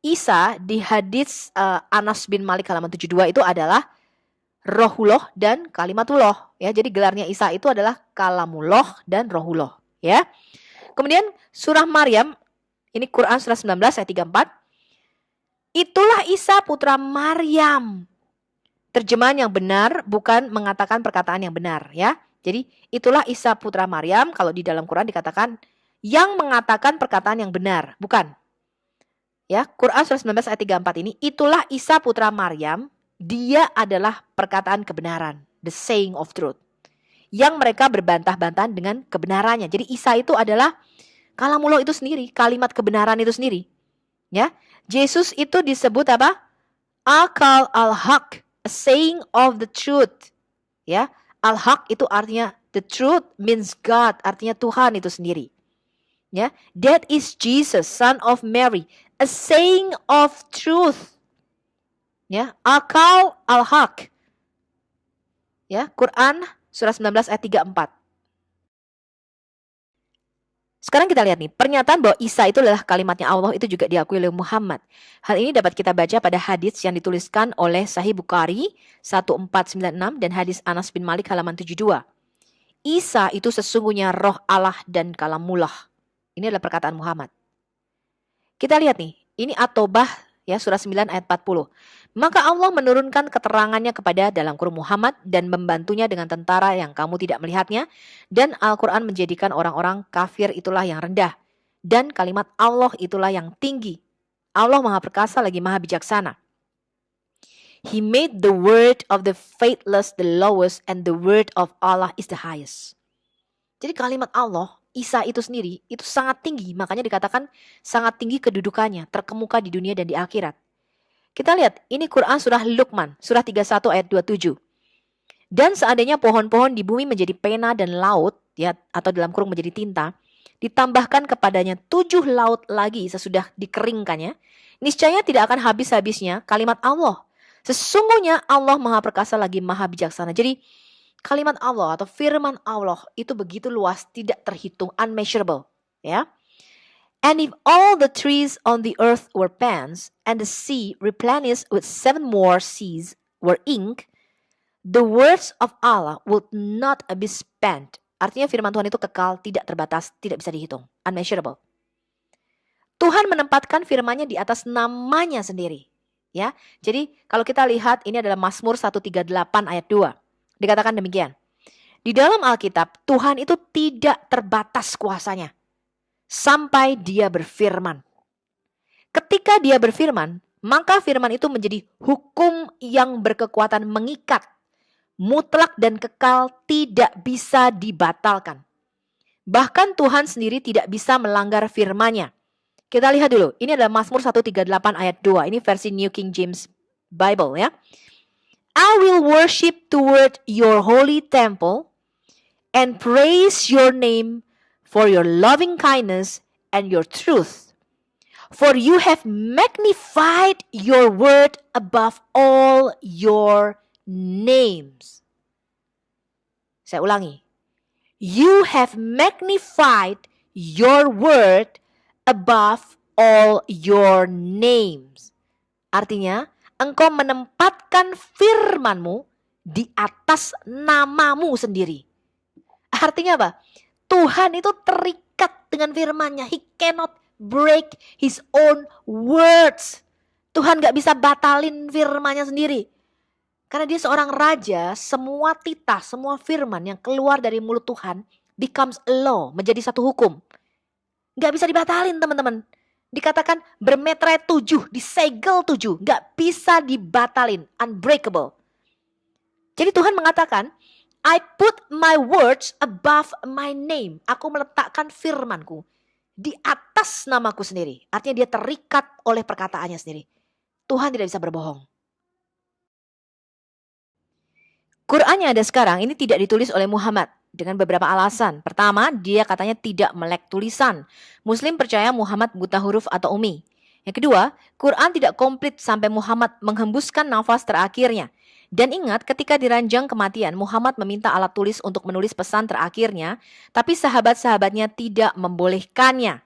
S1: Isa di hadits Anas bin Malik halaman 72 itu adalah rohullah dan kalimatullah. Ya, jadi gelarnya Isa itu adalah kalamullah dan rohullah. Ya. Kemudian surah Maryam, ini Quran surah 19 ayat 34. Itulah Isa putra Maryam. Terjemahan yang benar bukan mengatakan perkataan yang benar, ya. Jadi itulah Isa putra Maryam, kalau di dalam Quran dikatakan yang mengatakan perkataan yang benar, bukan. Ya, Quran surah 19 ayat 34 ini, itulah Isa putra Maryam, dia adalah perkataan kebenaran, the saying of truth. Yang mereka berbantah-bantahan dengan kebenarannya. Jadi Isa itu adalah kalamullah itu sendiri, kalimat kebenaran itu sendiri. Ya, Yesus itu disebut apa? Akal al-haq, a saying of the truth. Ya, al-haq itu artinya the truth means God, artinya Tuhan itu sendiri. Ya, that is Jesus, son of Mary, a saying of truth. Ya, akal al-haq. Ya, Quran surah 19 ayat 34. Sekarang kita lihat nih, pernyataan bahwa Isa itu adalah kalimatnya Allah itu juga diakui oleh Muhammad. Hal ini dapat kita baca pada hadis yang dituliskan oleh Sahih Bukhari 1496 dan hadis Anas bin Malik halaman 72. Isa itu sesungguhnya roh Allah dan kalamullah. Ini adalah perkataan Muhammad. Kita lihat nih, ini At-Taubah ya surah 9 ayat 40. Maka Allah menurunkan keterangannya kepada dalam kurung Muhammad dan membantunya dengan tentara yang kamu tidak melihatnya, dan Al-Quran menjadikan orang-orang kafir itulah yang rendah dan kalimat Allah itulah yang tinggi. Allah Maha Perkasa lagi Maha Bijaksana. He made the word of the faithless the lowest and the word of Allah is the highest. Jadi kalimat Allah, Isa itu sendiri, itu sangat tinggi. Makanya dikatakan sangat tinggi kedudukannya, terkemuka di dunia dan di akhirat. Kita lihat, ini Quran surah Luqman, surah 31 ayat 27. Dan seandainya pohon-pohon di bumi menjadi pena dan laut, ya, atau dalam kurung menjadi tinta, ditambahkan kepadanya 7 laut lagi sesudah dikeringkannya, niscaya tidak akan habis-habisnya kalimat Allah. Sesungguhnya Allah Maha Perkasa lagi Maha Bijaksana. Jadi kalimat Allah atau firman Allah itu begitu luas, tidak terhitung, unmeasurable, ya. And if all the trees on the earth were pans, and the sea replenished with 7 more seas were ink, the words of Allah would not be spent. Artinya firman Tuhan itu kekal, tidak terbatas, tidak bisa dihitung, unmeasurable. Tuhan menempatkan firman-Nya di atas namanya sendiri. Ya, jadi kalau kita lihat ini adalah Mazmur 138 ayat 2. Dikatakan demikian. Di dalam Alkitab, Tuhan itu tidak terbatas kuasanya. Sampai dia berfirman. Ketika dia berfirman, maka firman itu menjadi hukum yang berkekuatan mengikat, mutlak dan kekal, tidak bisa dibatalkan. Bahkan Tuhan sendiri tidak bisa melanggar firman-Nya. Kita lihat dulu, ini adalah Mazmur 138 ayat 2, ini versi New King James Bible ya. I will worship toward your holy temple and praise your name for your loving kindness and your truth. For you have magnified your word above all your names. Saya ulangi. You have magnified your word above all your names. Artinya, engkau menempatkan firman-Mu di atas namamu sendiri. Artinya apa? Tuhan itu terikat dengan firman-Nya. He cannot break his own words. Tuhan gak bisa batalin firman-Nya sendiri. Karena dia seorang raja, semua titah, semua firman yang keluar dari mulut Tuhan becomes a law, menjadi satu hukum. Gak bisa dibatalin teman-teman. Dikatakan bermeterai 7, disegel 7. Gak bisa dibatalin, unbreakable. Jadi Tuhan mengatakan, I put my words above my name. Aku meletakkan firmanku di atas namaku sendiri. Artinya dia terikat oleh perkataannya sendiri. Tuhan tidak bisa berbohong. Quran yang ada sekarang ini tidak ditulis oleh Muhammad dengan beberapa alasan. Pertama, dia katanya tidak melek tulisan. Muslim percaya Muhammad buta huruf atau umi. Yang kedua, Quran tidak komplit sampai Muhammad menghembuskan nafas terakhirnya. Dan ingat, ketika diranjang kematian, Muhammad meminta alat tulis untuk menulis pesan terakhirnya, tapi sahabat-sahabatnya tidak membolehkannya.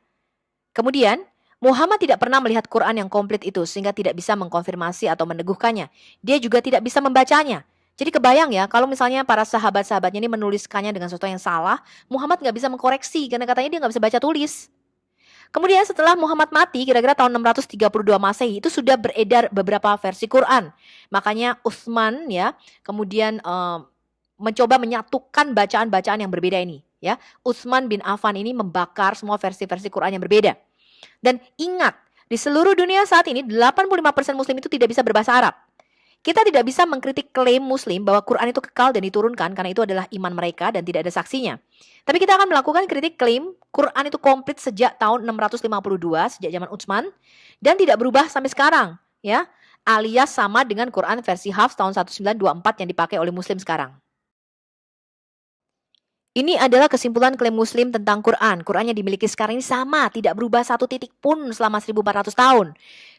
S1: Kemudian, Muhammad tidak pernah melihat Quran yang komplit itu, sehingga tidak bisa mengkonfirmasi atau meneguhkannya. Dia juga tidak bisa membacanya. Jadi kebayang ya, kalau misalnya para sahabat-sahabatnya ini menuliskannya dengan sesuatu yang salah, Muhammad nggak bisa mengkoreksi, karena katanya dia nggak bisa baca tulis. Kemudian setelah Muhammad mati, kira-kira tahun 632 Masehi, itu sudah beredar beberapa versi Quran. Makanya Utsman ya, kemudian mencoba menyatukan bacaan-bacaan yang berbeda ini. Ya, Utsman bin Affan ini membakar semua versi-versi Quran yang berbeda. Dan ingat, di seluruh dunia saat ini 85% Muslim itu tidak bisa berbahasa Arab. Kita tidak bisa mengkritik klaim Muslim bahwa Quran itu kekal dan diturunkan karena itu adalah iman mereka dan tidak ada saksinya. Tapi kita akan melakukan kritik klaim Quran itu komplit sejak tahun 652, sejak zaman Utsman, dan tidak berubah sampai sekarang, ya. Alias sama dengan Quran versi Hafs tahun 1924 yang dipakai oleh Muslim sekarang. Ini adalah kesimpulan klaim Muslim tentang Quran. Quran yang dimiliki sekarang ini sama, tidak berubah satu titik pun selama 1400 tahun.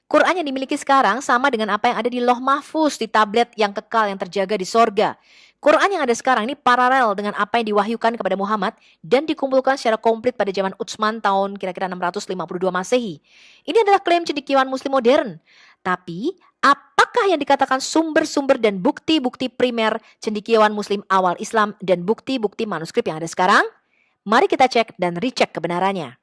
S1: Quran yang dimiliki sekarang sama dengan apa yang ada di Lauh Mahfuz, di tablet yang kekal yang terjaga di sorga. Quran yang ada sekarang ini paralel dengan apa yang diwahyukan kepada Muhammad dan dikumpulkan secara komplit pada zaman Utsman tahun kira-kira 652 Masehi. Ini adalah klaim cendekiawan Muslim modern. Tapi, apakah yang dikatakan sumber-sumber dan bukti-bukti primer cendekiawan Muslim awal Islam dan bukti-bukti manuskrip yang ada sekarang? Mari kita cek dan recheck kebenarannya.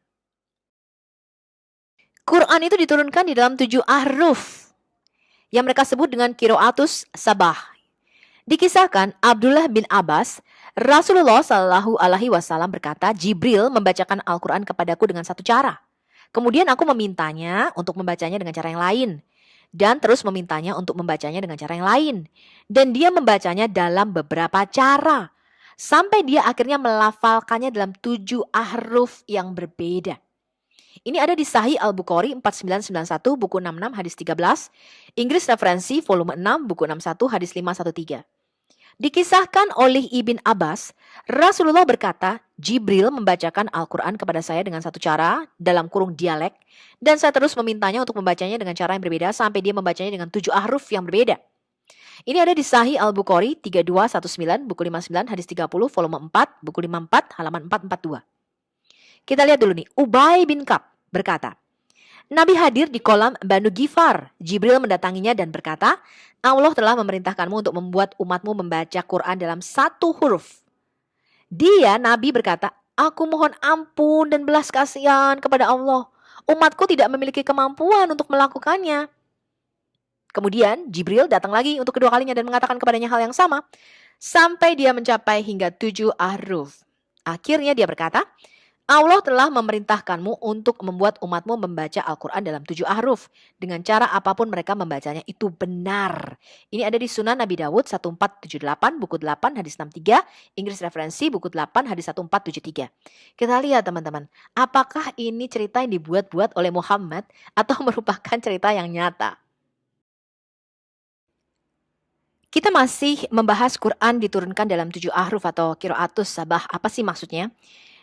S1: Quran itu diturunkan di dalam 7 ahruf yang mereka sebut dengan Qiraatus Sabah. Dikisahkan Abdullah bin Abbas, Rasulullah Shallallahu Alaihi Wasallam berkata, Jibril membacakan Al-Quran kepadaku dengan satu cara. Kemudian aku memintanya untuk membacanya dengan cara yang lain. Dan terus memintanya untuk membacanya dengan cara yang lain. Dan dia membacanya dalam beberapa cara. Sampai dia akhirnya melafalkannya dalam 7 ahruf yang berbeda. Ini ada di Sahih Al-Bukhari 4991 buku 66 hadis 13, Inggris referensi volume 6 buku 61 hadis 513. Dikisahkan oleh Ibn Abbas, Rasulullah berkata, Jibril membacakan Al-Quran kepada saya dengan satu cara, dalam kurung dialek, dan saya terus memintanya untuk membacanya dengan cara yang berbeda sampai dia membacanya dengan 7 ahruf yang berbeda. Ini ada di Sahih Al-Bukhari 3219 buku 59 hadis 30 volume 4 buku 54 halaman 442. Kita lihat dulu nih, Ubay bin Ka'ab berkata, Nabi hadir di kolam Banu Ghifar. Jibril mendatanginya dan berkata, Allah telah memerintahkanmu untuk membuat umatmu membaca Quran dalam satu huruf. Dia, Nabi berkata, aku mohon ampun dan belas kasihan kepada Allah. Umatku tidak memiliki kemampuan untuk melakukannya. Kemudian Jibril datang lagi untuk kedua kalinya dan mengatakan kepadanya hal yang sama. Sampai dia mencapai hingga 7 ahruf. Akhirnya dia berkata, Allah telah memerintahkanmu untuk membuat umatmu membaca Al-Quran dalam 7 ahruf. Dengan cara apapun mereka membacanya itu benar. Ini ada di Sunan Nabi Dawud 1478, buku 8, hadis 63, Inggris referensi, buku 8, hadis 1473. Kita lihat teman-teman, apakah ini cerita yang dibuat-buat oleh Muhammad atau merupakan cerita yang nyata? Kita masih membahas Quran diturunkan dalam 7 ahruf atau qiraatus sabah. Apa sih maksudnya?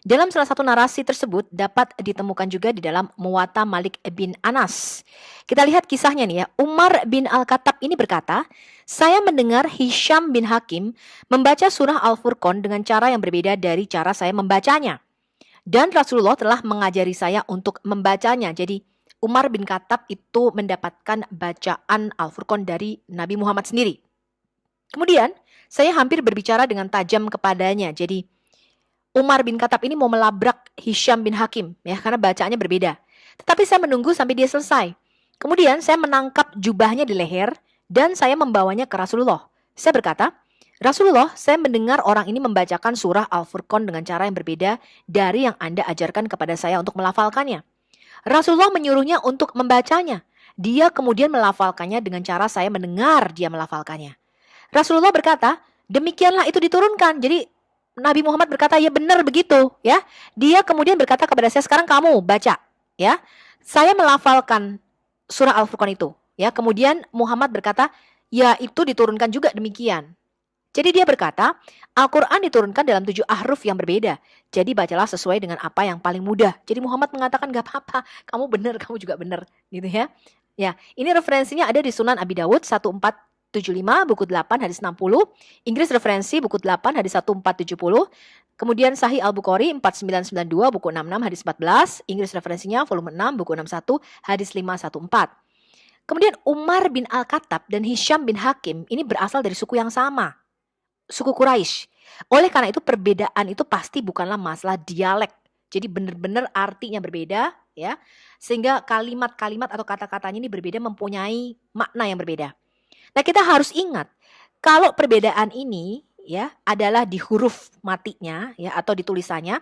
S1: Dalam salah satu narasi tersebut dapat ditemukan juga di dalam Muwatta Malik bin Anas. Kita lihat kisahnya nih ya. Umar bin Al-Khattab ini berkata, saya mendengar Hisham bin Hakim membaca surah Al-Furqan dengan cara yang berbeda dari cara saya membacanya. Dan Rasulullah telah mengajari saya untuk membacanya. Jadi Umar bin Khattab itu mendapatkan bacaan Al-Furqan dari Nabi Muhammad sendiri. Kemudian saya hampir berbicara dengan tajam kepadanya. Jadi Umar bin Khattab ini mau melabrak Hisham bin Hakim ya karena bacaannya berbeda. Tetapi saya menunggu sampai dia selesai. Kemudian saya menangkap jubahnya di leher dan saya membawanya ke Rasulullah. Saya berkata, Rasulullah, saya mendengar orang ini membacakan surah Al-Furqan dengan cara yang berbeda dari yang Anda ajarkan kepada saya untuk melafalkannya. Rasulullah menyuruhnya untuk membacanya. Dia kemudian melafalkannya dengan cara saya mendengar dia melafalkannya. Rasulullah berkata, demikianlah itu diturunkan. Jadi Nabi Muhammad berkata, ya benar begitu, ya. Dia kemudian berkata kepada saya, sekarang kamu baca, ya. Saya melafalkan surah Al-Furqan itu, ya. Kemudian Muhammad berkata, ya itu diturunkan juga demikian. Jadi dia berkata, Al-Quran diturunkan dalam 7 ahruf yang berbeda. Jadi bacalah sesuai dengan apa yang paling mudah. Jadi Muhammad mengatakan, gak apa-apa, kamu benar, kamu juga benar, gitu ya. Ya, ini referensinya ada di Sunan Abi Dawud 1475, buku 8, hadis 60. Inggris referensi, buku 8, hadis 1470. Kemudian Sahih Al-Bukhari 4992, buku 66, hadis 14. Inggris referensinya, volume 6, buku 61, hadis 514. Kemudian Umar bin Al-Khattab dan Hisham bin Hakim ini berasal dari suku yang sama, suku Quraisy. Oleh karena itu perbedaan itu pasti bukanlah masalah dialek. Jadi benar-benar artinya berbeda, ya. Sehingga kalimat-kalimat atau kata-katanya ini berbeda, mempunyai makna yang berbeda. Nah, kita harus ingat kalau perbedaan ini ya adalah di huruf matinya ya atau di tulisannya.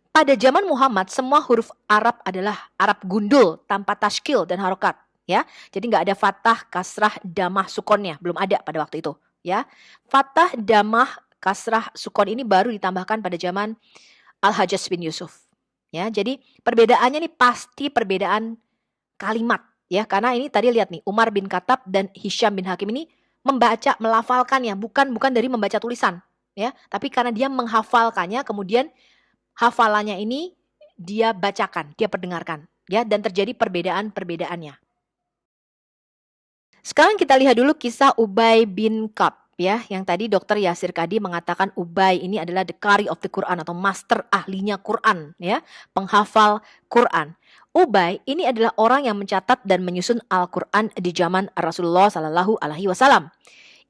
S1: Pada zaman Muhammad semua huruf Arab adalah Arab gundul tanpa tashkil dan harokat ya. Jadi nggak ada fathah, kasrah, damah, sukonnya, belum ada pada waktu itu ya. Fathah, damah, kasrah, sukon ini baru ditambahkan pada zaman Al-Hajjaj bin Yusuf. Ya, jadi perbedaannya ini pasti perbedaan kalimat. Ya, karena ini tadi lihat nih, Umar bin Khattab dan Hisham bin Hakim ini membaca, melafalkannya, bukan dari membaca tulisan, ya, tapi karena dia menghafalkannya, kemudian hafalannya ini dia bacakan, dia perdengarkan, ya, dan terjadi perbedaan-perbedaannya. Sekarang kita lihat dulu kisah Ubay bin Ka'ab, ya, yang tadi Dr. Yasir Kadi mengatakan Ubay ini adalah the qari of the Quran atau master ahlinya Quran, ya, penghafal Quran. Ubay ini adalah orang yang mencatat dan menyusun Al-Quran di zaman Rasulullah Sallallahu Alaihi Wasallam.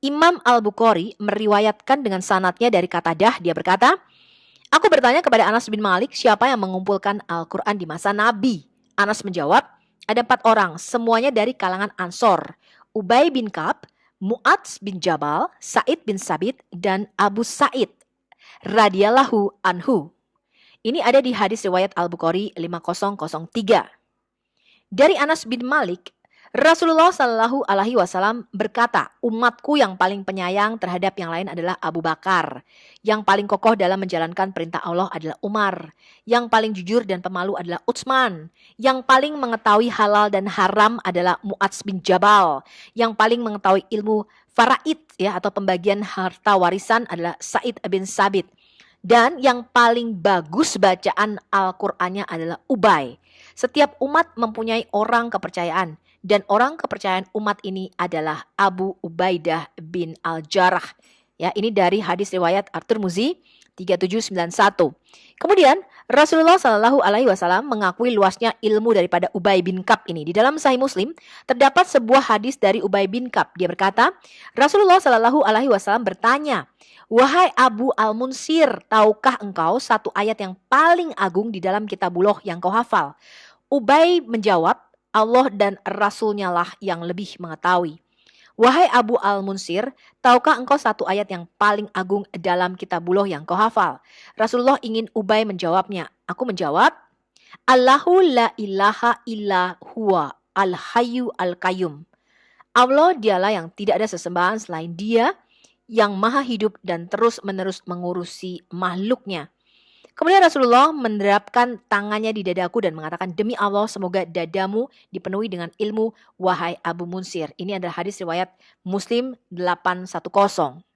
S1: Imam Al-Bukhari meriwayatkan dengan sanadnya dari Qatadah, dia berkata, aku bertanya kepada Anas bin Malik, siapa yang mengumpulkan Al-Quran di masa Nabi? Anas menjawab, ada 4 orang, semuanya dari kalangan Ansor. Ubay bin Ka'ab, Mu'adz bin Jabal, Sa'id bin Sabit, dan Abu Sa'id radhiyallahu anhu. Ini ada di hadis riwayat Al-Bukhari 5003. Dari Anas bin Malik, Rasulullah Shallallahu Alaihi Wasallam berkata, umatku yang paling penyayang terhadap yang lain adalah Abu Bakar. Yang paling kokoh dalam menjalankan perintah Allah adalah Umar. Yang paling jujur dan pemalu adalah Utsman. Yang paling mengetahui halal dan haram adalah Mu'adz bin Jabal. Yang paling mengetahui ilmu faraid ya atau pembagian harta warisan adalah Sa'id bin Sabit. Dan yang paling bagus bacaan Al-Qur'annya adalah Ubay. Setiap umat mempunyai orang kepercayaan. Dan orang kepercayaan umat ini adalah Abu Ubaidah bin Al-Jarrah. Ya, ini dari hadis riwayat At-Tirmidzi 3791. Kemudian Rasulullah Shallallahu Alaihi Wasallam mengakui luasnya ilmu daripada Ubay bin Ka'ab ini. Di dalam Sahih Muslim terdapat sebuah hadis dari Ubay bin Ka'ab. Dia berkata, Rasulullah Shallallahu Alaihi Wasallam bertanya, wahai Abu Al-Munsir, tahukah engkau satu ayat yang paling agung di dalam kitabullah yang kau hafal? Ubay menjawab, Allah dan Rasulnya lah yang lebih mengetahui. Wahai Abu Al-Munsir, tahukah engkau satu ayat yang paling agung dalam kitabullah yang kau hafal? Rasulullah ingin Ubay menjawabnya. Aku menjawab, Allahu la ilaha illa huwa al-hayyu al-qayyum. Allah dialah yang tidak ada sesembahan selain dia, yang maha hidup dan terus-menerus mengurusi makhluknya. Kemudian Rasulullah menerapkan tangannya di dadaku dan mengatakan, demi Allah semoga dadamu dipenuhi dengan ilmu, wahai Abu Munsir. Ini adalah hadis riwayat Muslim 810.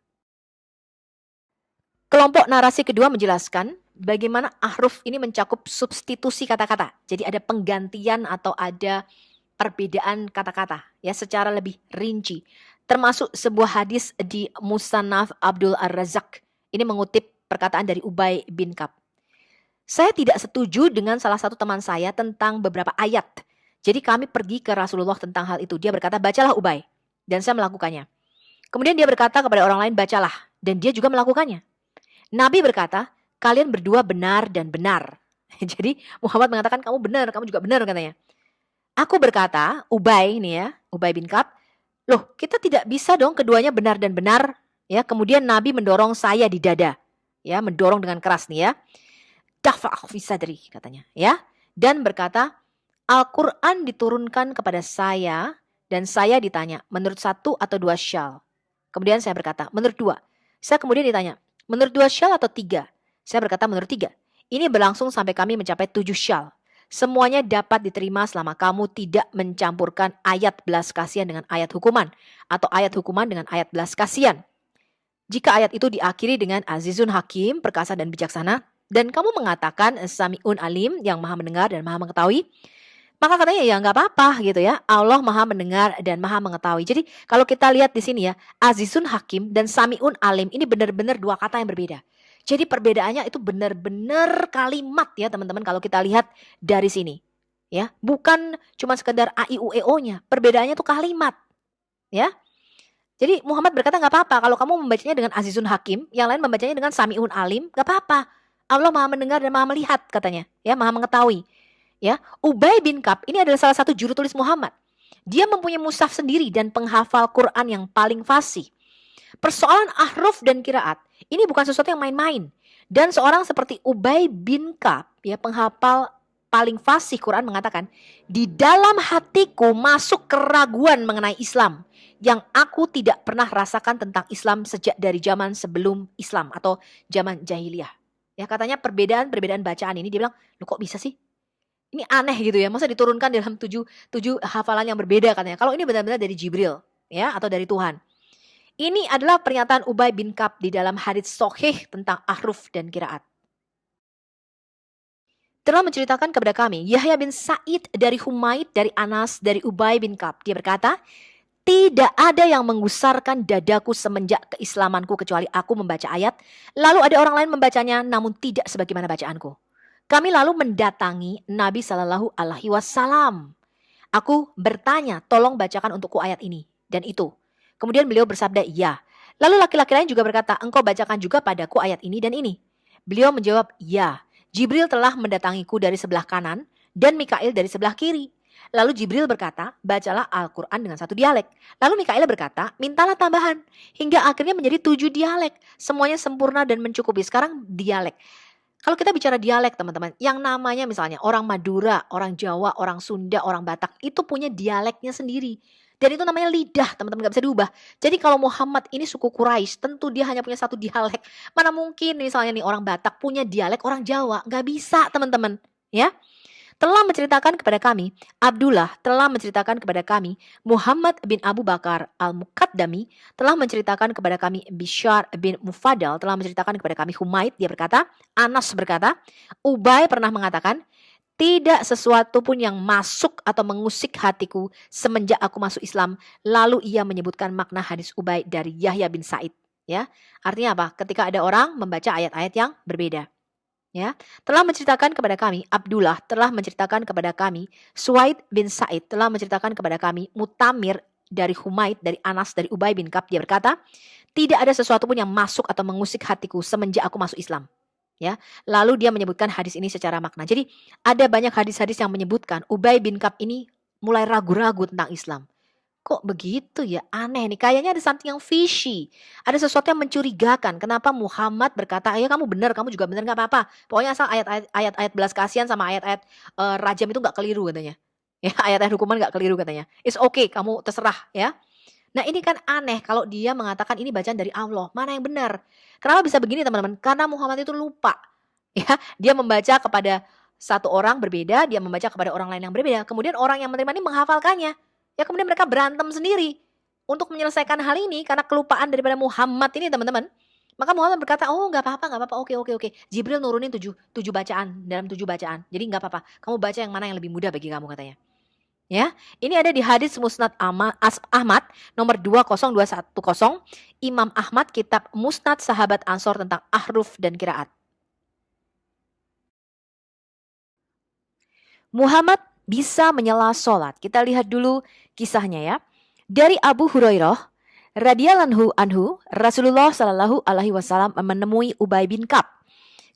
S1: Kelompok narasi kedua menjelaskan bagaimana ahruf ini mencakup substitusi kata-kata. Jadi ada penggantian atau ada perbedaan kata-kata ya secara lebih rinci. Termasuk sebuah hadis di Musannaf Abdul Ar-Razzaq. Ini mengutip perkataan dari Ubay bin Ka'ab. Saya tidak setuju dengan salah satu teman saya tentang beberapa ayat. Jadi kami pergi ke Rasulullah tentang hal itu. Dia berkata, bacalah Ubay. Dan saya melakukannya. Kemudian dia berkata kepada orang lain, bacalah. Dan dia juga melakukannya. Nabi berkata, kalian berdua benar dan benar. Jadi Muhammad mengatakan, kamu benar, kamu juga benar katanya. Aku berkata, Ubay nih ya, Ubay bin Ka'ab, loh kita tidak bisa dong keduanya benar dan benar. Ya, kemudian Nabi mendorong saya di dada. Ya, mendorong dengan keras nih ya. Dafa'u fi sadri katanya ya, dan berkata, Al-Quran diturunkan kepada saya dan saya ditanya menurut satu atau dua syal. Kemudian saya berkata menurut dua. Saya kemudian ditanya menurut dua syal atau tiga. Saya berkata menurut tiga. Ini berlangsung sampai kami mencapai 7 syal. Semuanya dapat diterima selama kamu tidak mencampurkan ayat belas kasihan dengan ayat hukuman, atau ayat hukuman dengan ayat belas kasihan. Jika ayat itu diakhiri dengan Azizun Hakim, perkasa dan bijaksana, dan kamu mengatakan Sami'un Alim, yang maha mendengar dan maha mengetahui, maka katanya ya nggak apa-apa gitu ya. Allah maha mendengar dan maha mengetahui. Jadi kalau kita lihat di sini ya, Azizun Hakim dan Sami'un Alim ini benar-benar dua kata yang berbeda. Jadi perbedaannya itu benar-benar kalimat ya teman-teman kalau kita lihat dari sini. Ya, bukan cuma sekedar a i u e o-nya. Perbedaannya itu kalimat. Ya. Jadi Muhammad berkata nggak apa-apa kalau kamu membacanya dengan Azizun Hakim, yang lain membacanya dengan Sami'un Alim, nggak apa-apa. Allah maha mendengar dan maha melihat katanya, ya maha mengetahui. Ya, Ubay bin Ka'ab ini adalah salah satu juru tulis Muhammad. Dia mempunyai mushaf sendiri dan penghafal Quran yang paling fasih. Persoalan ahruf dan qiraat ini bukan sesuatu yang main-main. Dan seorang seperti Ubay bin Ka'ab, ya penghafal paling fasih Quran mengatakan, di dalam hatiku masuk keraguan mengenai Islam yang aku tidak pernah rasakan tentang Islam sejak dari zaman sebelum Islam atau zaman jahiliyah. Ya katanya perbedaan bacaan ini dia bilang, "Loh kok bisa sih? Ini aneh gitu ya. Masa diturunkan dalam tujuh hafalan yang berbeda katanya. Kalau ini benar-benar dari Jibril ya atau dari Tuhan." Ini adalah pernyataan Ubay bin Ka'ab di dalam hadits sahih tentang ahruf dan qiraat. Telah menceritakan kepada kami Yahya bin Sa'id dari Humaid, dari Anas, dari Ubay bin Ka'ab. Dia berkata, tidak ada yang menggusarkan dadaku semenjak keislamanku kecuali aku membaca ayat. Lalu ada orang lain membacanya namun tidak sebagaimana bacaanku. Kami lalu mendatangi Nabi Shallallahu Alaihi Wasallam. Aku bertanya, tolong bacakan untukku ayat ini dan itu. Kemudian beliau bersabda, ya. Lalu laki-laki lain juga berkata, engkau bacakan juga padaku ayat ini dan ini. Beliau menjawab, ya. Jibril telah mendatangiku dari sebelah kanan dan Mikail dari sebelah kiri. Lalu Jibril berkata, bacalah Al-Quran dengan satu dialek. Lalu Mikail berkata, mintalah tambahan. Hingga akhirnya menjadi 7 dialek. Semuanya sempurna dan mencukupi. Sekarang dialek. Kalau kita bicara dialek teman-teman, yang namanya misalnya orang Madura, orang Jawa, orang Sunda, orang Batak, itu punya dialeknya sendiri. Dan itu namanya lidah, teman-teman, gak bisa diubah. Jadi kalau Muhammad ini suku Quraisy, tentu dia hanya punya satu dialek. Mana mungkin misalnya nih orang Batak punya dialek orang Jawa. Gak bisa teman-teman. Ya. Telah menceritakan kepada kami, Abdullah telah menceritakan kepada kami, Muhammad bin Abu Bakar al-Muqaddami telah menceritakan kepada kami, Bishar bin Mufadal telah menceritakan kepada kami, Humaid, dia berkata, Anas berkata, Ubay pernah mengatakan, tidak sesuatu pun yang masuk atau mengusik hatiku semenjak aku masuk Islam. Lalu ia menyebutkan makna hadis Ubay dari Yahya bin Sa'id. Ya, artinya apa? Ketika ada orang membaca ayat-ayat yang berbeda. Ya, telah menceritakan kepada kami, Abdullah telah menceritakan kepada kami, Suwaid bin Sa'id telah menceritakan kepada kami, Mutamir dari Humaid, dari Anas, dari Ubay bin Ka'ab, dia berkata, tidak ada sesuatu pun yang masuk atau mengusik hatiku semenjak aku masuk Islam. Ya, lalu dia menyebutkan hadis ini secara makna. Jadi ada banyak hadis-hadis yang menyebutkan Ubay bin Ka'ab ini mulai ragu-ragu tentang Islam. kok begitu ya? Aneh nih, kayaknya ada something yang fishy. Ada sesuatu yang mencurigakan. Kenapa Muhammad berkata, "Ya kamu benar, kamu juga benar, nggak apa-apa. Pokoknya asal ayat-ayat belas kasihan sama ayat-ayat rajam itu nggak keliru," katanya. Ya, ayat-ayat hukuman nggak keliru katanya. It's okay, kamu terserah ya. Nah ini kan aneh kalau dia mengatakan ini bacaan dari Allah. Mana yang benar? Kenapa bisa begini teman-teman? Karena Muhammad itu lupa. Ya, dia membaca kepada satu orang berbeda, dia membaca kepada orang lain yang berbeda. Kemudian orang yang menerima ini menghafalkannya. Ya kemudian mereka berantem sendiri untuk menyelesaikan hal ini karena kelupaan daripada Muhammad ini teman-teman. Maka Muhammad berkata, oh nggak apa-apa, oke. Jibril nurunin tujuh bacaan, dalam 7 bacaan. Jadi nggak apa-apa, kamu baca yang mana yang lebih mudah bagi kamu katanya. Ya, ini ada di hadis Musnad Ahmad nomor 20210, Imam Ahmad kitab Musnad Sahabat Ansor tentang ahruf dan qiraat. Muhammad bisa menyela sholat. Kita lihat dulu kisahnya ya. Dari Abu Hurairah radhiyallahu anhu, Rasulullah Shallallahu alaihi wasallam menemui Ubay bin Ka'ab.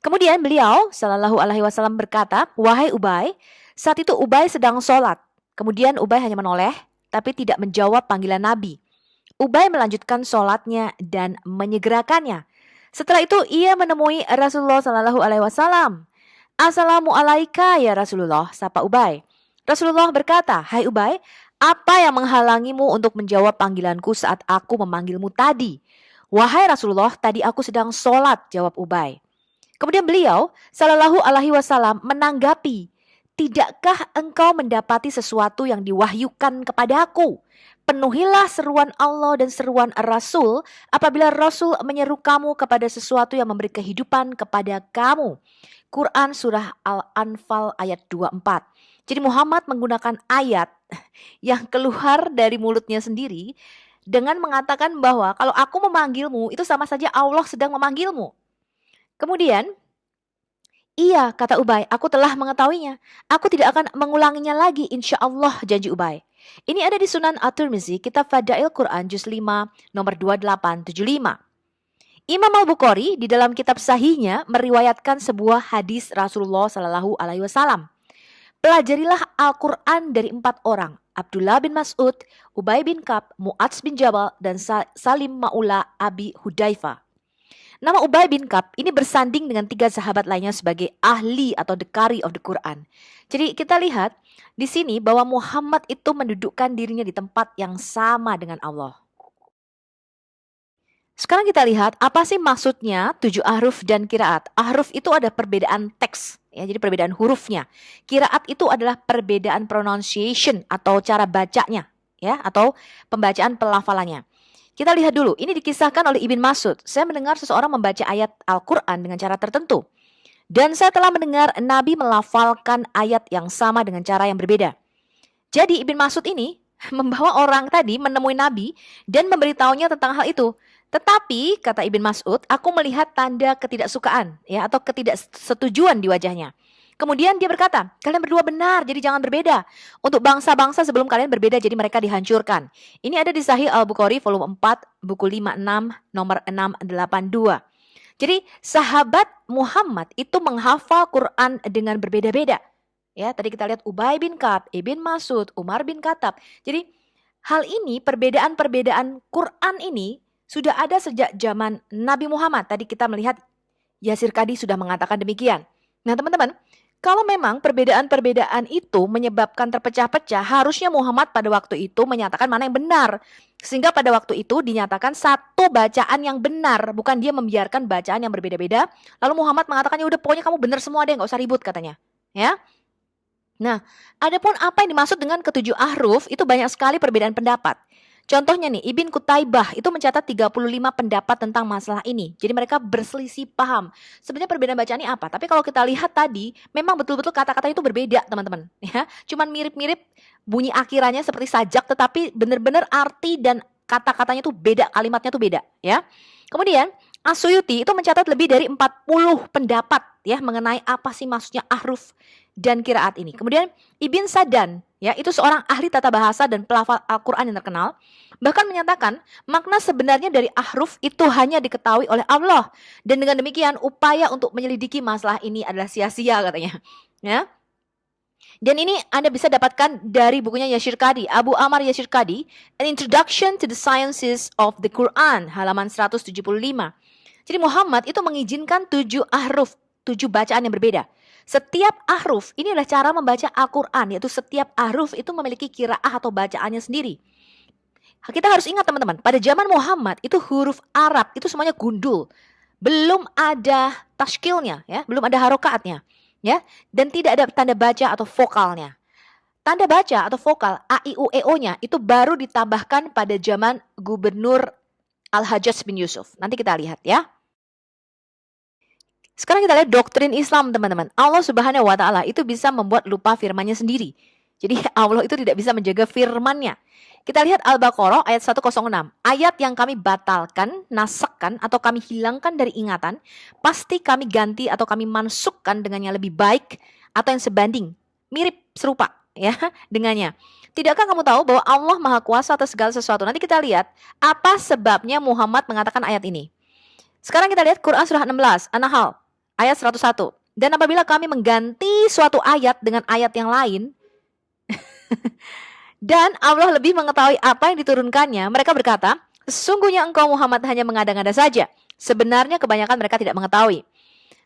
S1: Kemudian beliau Shallallahu alaihi wasallam berkata, "Wahai Ubay," saat itu Ubay sedang sholat. Kemudian Ubay hanya menoleh tapi tidak menjawab panggilan Nabi. Ubay melanjutkan sholatnya dan menyegerakannya. Setelah itu ia menemui Rasulullah Shallallahu alaihi wasallam. "Assalamualaikum ya Rasulullah," sapa Ubay. Rasulullah berkata, "Hai Ubay, apa yang menghalangimu untuk menjawab panggilanku saat aku memanggilmu tadi?" "Wahai Rasulullah, tadi aku sedang sholat," jawab Ubay. Kemudian beliau Shallallahu alaihi wasallam menanggapi, "Tidakkah engkau mendapati sesuatu yang diwahyukan kepadaku? Penuhilah seruan Allah dan seruan Rasul apabila Rasul menyeru kamu kepada sesuatu yang memberi kehidupan kepada kamu." Quran Surah Al-Anfal ayat 24. Jadi Muhammad menggunakan ayat yang keluar dari mulutnya sendiri dengan mengatakan bahwa kalau aku memanggilmu itu sama saja Allah sedang memanggilmu. Kemudian, "Iya," kata Ubay, "aku telah mengetahuinya. Aku tidak akan mengulanginya lagi, insya Allah," janji Ubay. Ini ada di Sunan At-Tirmizi, kitab Fadail Quran, juz 5, nomor 2875. Imam Al-Bukhari di dalam kitab sahihnya meriwayatkan sebuah hadis Rasulullah Shallallahu alaihi wasallam. "Pelajarilah Al-Quran dari 4 orang, Abdullah bin Mas'ud, Ubay bin Ka'ab, Mu'adz bin Jabal, dan Salim Maula Abi Hudzaifah." Nama Ubay bin Ka'ab ini bersanding dengan 3 sahabat lainnya sebagai ahli atau the qari of the Quran. Jadi kita lihat di sini bahwa Muhammad itu mendudukkan dirinya di tempat yang sama dengan Allah. Sekarang kita lihat apa sih maksudnya 7 ahruf dan qiraat. Ahruf itu ada perbedaan teks, ya, jadi perbedaan hurufnya. Qiraat itu adalah perbedaan pronunciation atau cara bacanya, ya, atau pembacaan pelafalannya. Kita lihat dulu, ini dikisahkan oleh Ibn Mas'ud. "Saya mendengar seseorang membaca ayat Al-Quran dengan cara tertentu. Dan saya telah mendengar Nabi melafalkan ayat yang sama dengan cara yang berbeda." Jadi Ibn Mas'ud ini membawa orang tadi menemui Nabi dan memberitahunya tentang hal itu. Tetapi, kata Ibn Mas'ud, "aku melihat tanda ketidaksukaan, ya, atau ketidaksetujuan di wajahnya." Kemudian dia berkata, "Kalian berdua benar, jadi jangan berbeda. Untuk bangsa-bangsa sebelum kalian berbeda, jadi mereka dihancurkan." Ini ada di Sahih Al-Bukhari volume 4, buku 56, nomor 682. Jadi sahabat Muhammad itu menghafal Quran dengan berbeda-beda. Ya, tadi kita lihat Ubay bin Ka'ab, Ibn Mas'ud, Umar bin Khattab. Jadi hal ini, perbedaan-perbedaan Quran ini sudah ada sejak zaman Nabi Muhammad. Tadi kita melihat Yasir Qadhi sudah mengatakan demikian. Nah teman-teman, kalau memang perbedaan-perbedaan itu menyebabkan terpecah-pecah, harusnya Muhammad pada waktu itu menyatakan mana yang benar. Sehingga pada waktu itu dinyatakan satu bacaan yang benar, bukan dia membiarkan bacaan yang berbeda-beda. Lalu Muhammad mengatakan, "Ya udah pokoknya kamu benar semua deh, nggak usah ribut," katanya. Ya. Nah, adapun apa yang dimaksud dengan ke-7 ahruf itu banyak sekali perbedaan pendapat. Contohnya nih, Ibn Qutaibah itu mencatat 35 pendapat tentang masalah ini. Jadi mereka berselisih paham. Sebenarnya perbedaan bacaan ini apa? Tapi kalau kita lihat tadi, memang betul-betul kata-kata itu berbeda, teman-teman. Ya, cuman mirip-mirip bunyi akhirannya seperti sajak, tetapi benar-benar arti dan kata-katanya itu beda, kalimatnya itu beda. Ya. Kemudian As-Suyuti itu mencatat lebih dari 40 pendapat ya mengenai apa sih maksudnya ahruf dan qiraat ini. Kemudian Ibn Sadan, ya, itu seorang ahli tata bahasa dan pelafal Al-Quran yang terkenal, bahkan menyatakan makna sebenarnya dari ahruf itu hanya diketahui oleh Allah. Dan dengan demikian upaya untuk menyelidiki masalah ini adalah sia-sia katanya. Ya. Dan ini Anda bisa dapatkan dari bukunya Yashir Qadhi, Abu Ammar Yashir Qadhi, An Introduction to the Sciences of the Quran, halaman 175. Jadi Muhammad itu mengizinkan 7 ahruf, 7 bacaan yang berbeda. Setiap ahruf ini adalah cara membaca Al-Quran, yaitu setiap ahruf itu memiliki qiraah atau bacaannya sendiri. Kita harus ingat teman-teman, pada zaman Muhammad itu huruf Arab itu semuanya gundul. Belum ada tashkilnya, ya, belum ada harokaatnya, ya, dan tidak ada tanda baca atau vokalnya. Tanda baca atau vokal A, I, U, E, O-nya itu baru ditambahkan pada zaman Gubernur Al-Hajjaj bin Yusuf. Nanti kita lihat ya. Sekarang kita lihat doktrin Islam teman-teman. Allah Subhanahu wa Ta'ala itu bisa membuat lupa firman-Nya sendiri. Jadi Allah itu tidak bisa menjaga firman-Nya. Kita lihat Al-Baqarah ayat 106. Ayat yang kami batalkan, nasakkan atau kami hilangkan dari ingatan, pasti kami ganti atau kami mansukkan dengan yang lebih baik atau yang sebanding, mirip, serupa ya dengannya. Tidakkah kamu tahu bahwa Allah Maha Kuasa atas segala sesuatu? Nanti kita lihat apa sebabnya Muhammad mengatakan ayat ini. Sekarang kita lihat Quran surah 16, An-Nahl ayat 101. Dan apabila kami mengganti suatu ayat dengan ayat yang lain, dan Allah lebih mengetahui apa yang diturunkannya, mereka berkata, sesungguhnya engkau Muhammad hanya mengada-ngada saja. Sebenarnya kebanyakan mereka tidak mengetahui.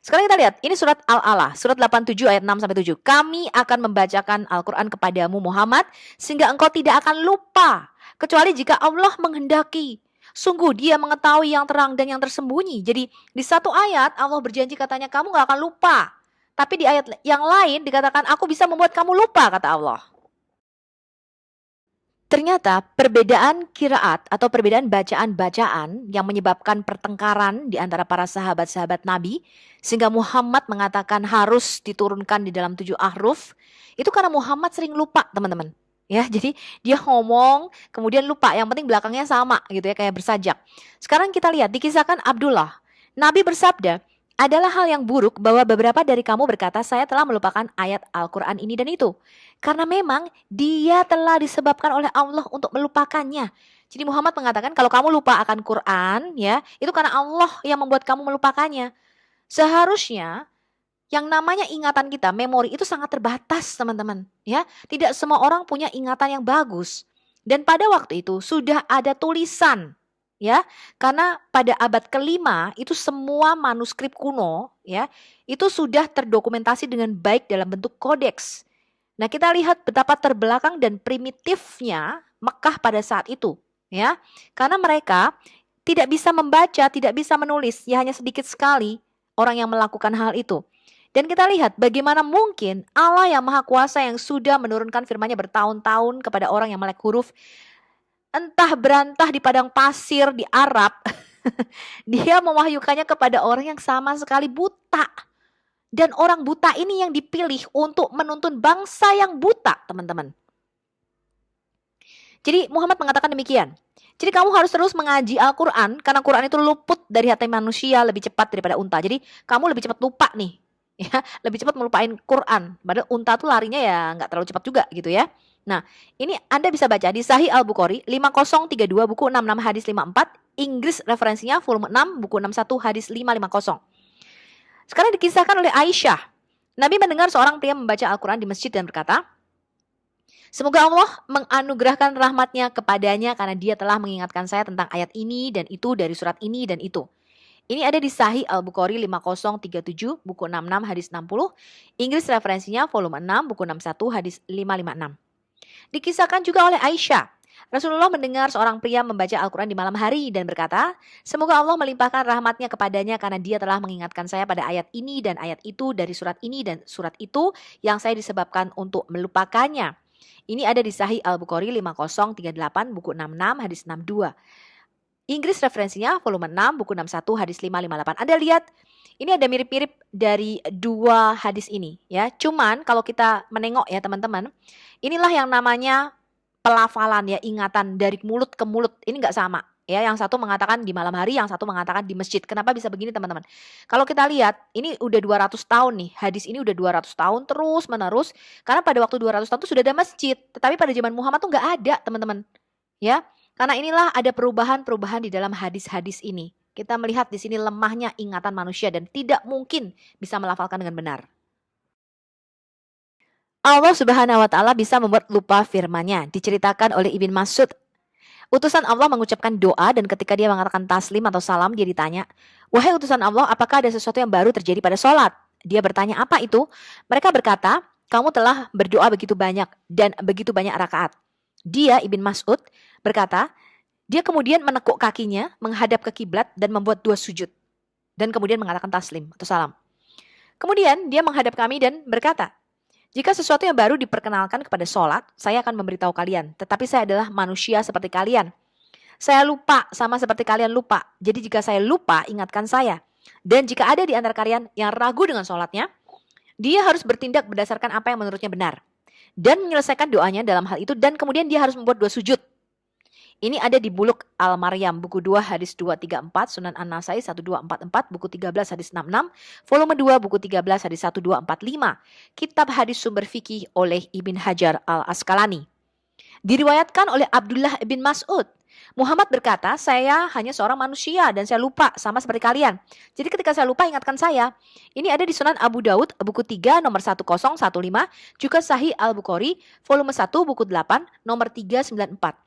S1: Sekarang kita lihat, ini surat Al-A'la, surat 87 ayat 6-7. Kami akan membacakan Al-Quran kepadamu Muhammad, sehingga engkau tidak akan lupa, kecuali jika Allah menghendaki. Sungguh dia mengetahui yang terang dan yang tersembunyi. Jadi di satu ayat Allah berjanji katanya kamu gak akan lupa. Tapi di ayat yang lain dikatakan aku bisa membuat kamu lupa, kata Allah. Ternyata perbedaan qiraat atau perbedaan bacaan-bacaan yang menyebabkan pertengkaran di antara para sahabat-sahabat Nabi sehingga Muhammad mengatakan harus diturunkan di dalam 7 ahruf itu karena Muhammad sering lupa teman-teman. Ya, jadi dia ngomong kemudian lupa, yang penting belakangnya sama gitu ya, kayak bersajak. Sekarang kita lihat dikisahkan Abdullah. Nabi bersabda, adalah hal yang buruk bahwa beberapa dari kamu berkata saya telah melupakan ayat Al-Quran ini dan itu. Karena memang dia telah disebabkan oleh Allah untuk melupakannya. Jadi Muhammad mengatakan kalau kamu lupa akan Quran ya, itu karena Allah yang membuat kamu melupakannya. Seharusnya yang namanya ingatan kita, memori itu sangat terbatas teman-teman. Ya, tidak semua orang punya ingatan yang bagus. Dan pada waktu itu sudah ada tulisan. Ya, karena pada abad kelima itu semua manuskrip kuno ya itu sudah terdokumentasi dengan baik dalam bentuk kodeks. Nah kita lihat betapa terbelakang dan primitifnya Mekah pada saat itu ya, karena mereka tidak bisa membaca, tidak bisa menulis, ya hanya sedikit sekali orang yang melakukan hal itu. Dan kita lihat bagaimana mungkin Allah yang Maha Kuasa yang sudah menurunkan firman-Nya bertahun-tahun kepada orang yang melek huruf, entah berantah di padang pasir di Arab, dia mewahyukannya kepada orang yang sama sekali buta. Dan orang buta ini yang dipilih untuk menuntun bangsa yang buta, teman-teman. Jadi Muhammad mengatakan demikian. Jadi kamu harus terus mengaji Al-Quran, karena Quran itu luput dari hati manusia lebih cepat daripada unta. Jadi kamu lebih cepat lupa nih, ya, lebih cepat melupain Quran. Padahal unta tuh larinya ya nggak terlalu cepat juga gitu ya. Nah, ini Anda bisa baca di Sahih Al-Bukhari 5032 buku 66 hadis 54, Inggris referensinya volume 6 buku 61 hadis 550. Sekarang dikisahkan oleh Aisyah. Nabi mendengar seorang pria membaca Al-Quran di masjid dan berkata, semoga Allah menganugerahkan rahmatnya kepadanya karena dia telah mengingatkan saya tentang ayat ini dan itu dari surat ini dan itu. Ini ada di Sahih Al-Bukhari 5037 buku 66 hadis 60, Inggris referensinya volume 6 buku 61 hadis 556. Dikisahkan juga oleh Aisyah, Rasulullah mendengar seorang pria membaca Al-Quran di malam hari dan berkata, semoga Allah melimpahkan rahmatnya kepadanya karena dia telah mengingatkan saya pada ayat ini dan ayat itu dari surat ini dan surat itu yang saya disebabkan untuk melupakannya. Ini ada di Sahih Al-Bukhari 5038 buku 66 hadis 62. Inggris referensinya volume 6 buku 61 hadis 558. Anda lihat ini ada mirip-mirip dari dua hadis ini ya. Cuman kalau kita menengok ya teman-teman, inilah yang namanya pelafalan ya, ingatan dari mulut ke mulut. Ini enggak sama ya. Yang satu mengatakan di malam hari, yang satu mengatakan di masjid. Kenapa bisa begini teman-teman? Kalau kita lihat ini udah 200 tahun nih. Hadis ini udah 200 tahun terus menerus. Karena pada waktu 200 tahun itu sudah ada masjid. Tetapi pada zaman Muhammad tuh enggak ada teman-teman. Ya. Karena inilah ada perubahan-perubahan di dalam hadis-hadis ini. Kita melihat di sini lemahnya ingatan manusia dan tidak mungkin bisa melafalkan dengan benar. Allah Subhanahu wa taala bisa membuat lupa firman-Nya. Diceritakan oleh Ibn Mas'ud. Utusan Allah mengucapkan doa dan ketika dia mengatakan taslim atau salam dia ditanya, "Wahai utusan Allah, apakah ada sesuatu yang baru terjadi pada sholat?" Dia bertanya, "Apa itu?" Mereka berkata, "Kamu telah berdoa begitu banyak dan begitu banyak rakaat." Dia Ibn Mas'ud berkata, dia kemudian menekuk kakinya menghadap ke kiblat dan membuat 2 sujud dan kemudian mengatakan taslim atau salam. Kemudian dia menghadap kami dan berkata, "Jika sesuatu yang baru diperkenalkan kepada sholat, saya akan memberitahu kalian. Tetapi saya adalah manusia seperti kalian. Saya lupa sama seperti kalian lupa. Jadi jika saya lupa, ingatkan saya. Dan jika ada di antara kalian yang ragu dengan sholatnya, dia harus bertindak berdasarkan apa yang menurutnya benar. Dan menyelesaikan doanya dalam hal itu. Dan kemudian dia harus membuat 2 sujud. Ini ada di Bulugh Al-Maryam, buku 2 hadis 234, Sunan An-Nasai 1244, buku 13 hadis 66, volume 2 buku 13 hadis 1245, Kitab Hadis Sumber Fikih oleh Ibn Hajar Al-Asqalani. Diriwayatkan oleh Abdullah bin Mas'ud, Muhammad berkata, "Saya hanya seorang manusia dan saya lupa sama seperti kalian. Jadi ketika saya lupa ingatkan saya." Ini ada di Sunan Abu Daud, buku 3 nomor 1015, juga Sahih Al-Bukhari, volume 1 buku 8 nomor 394.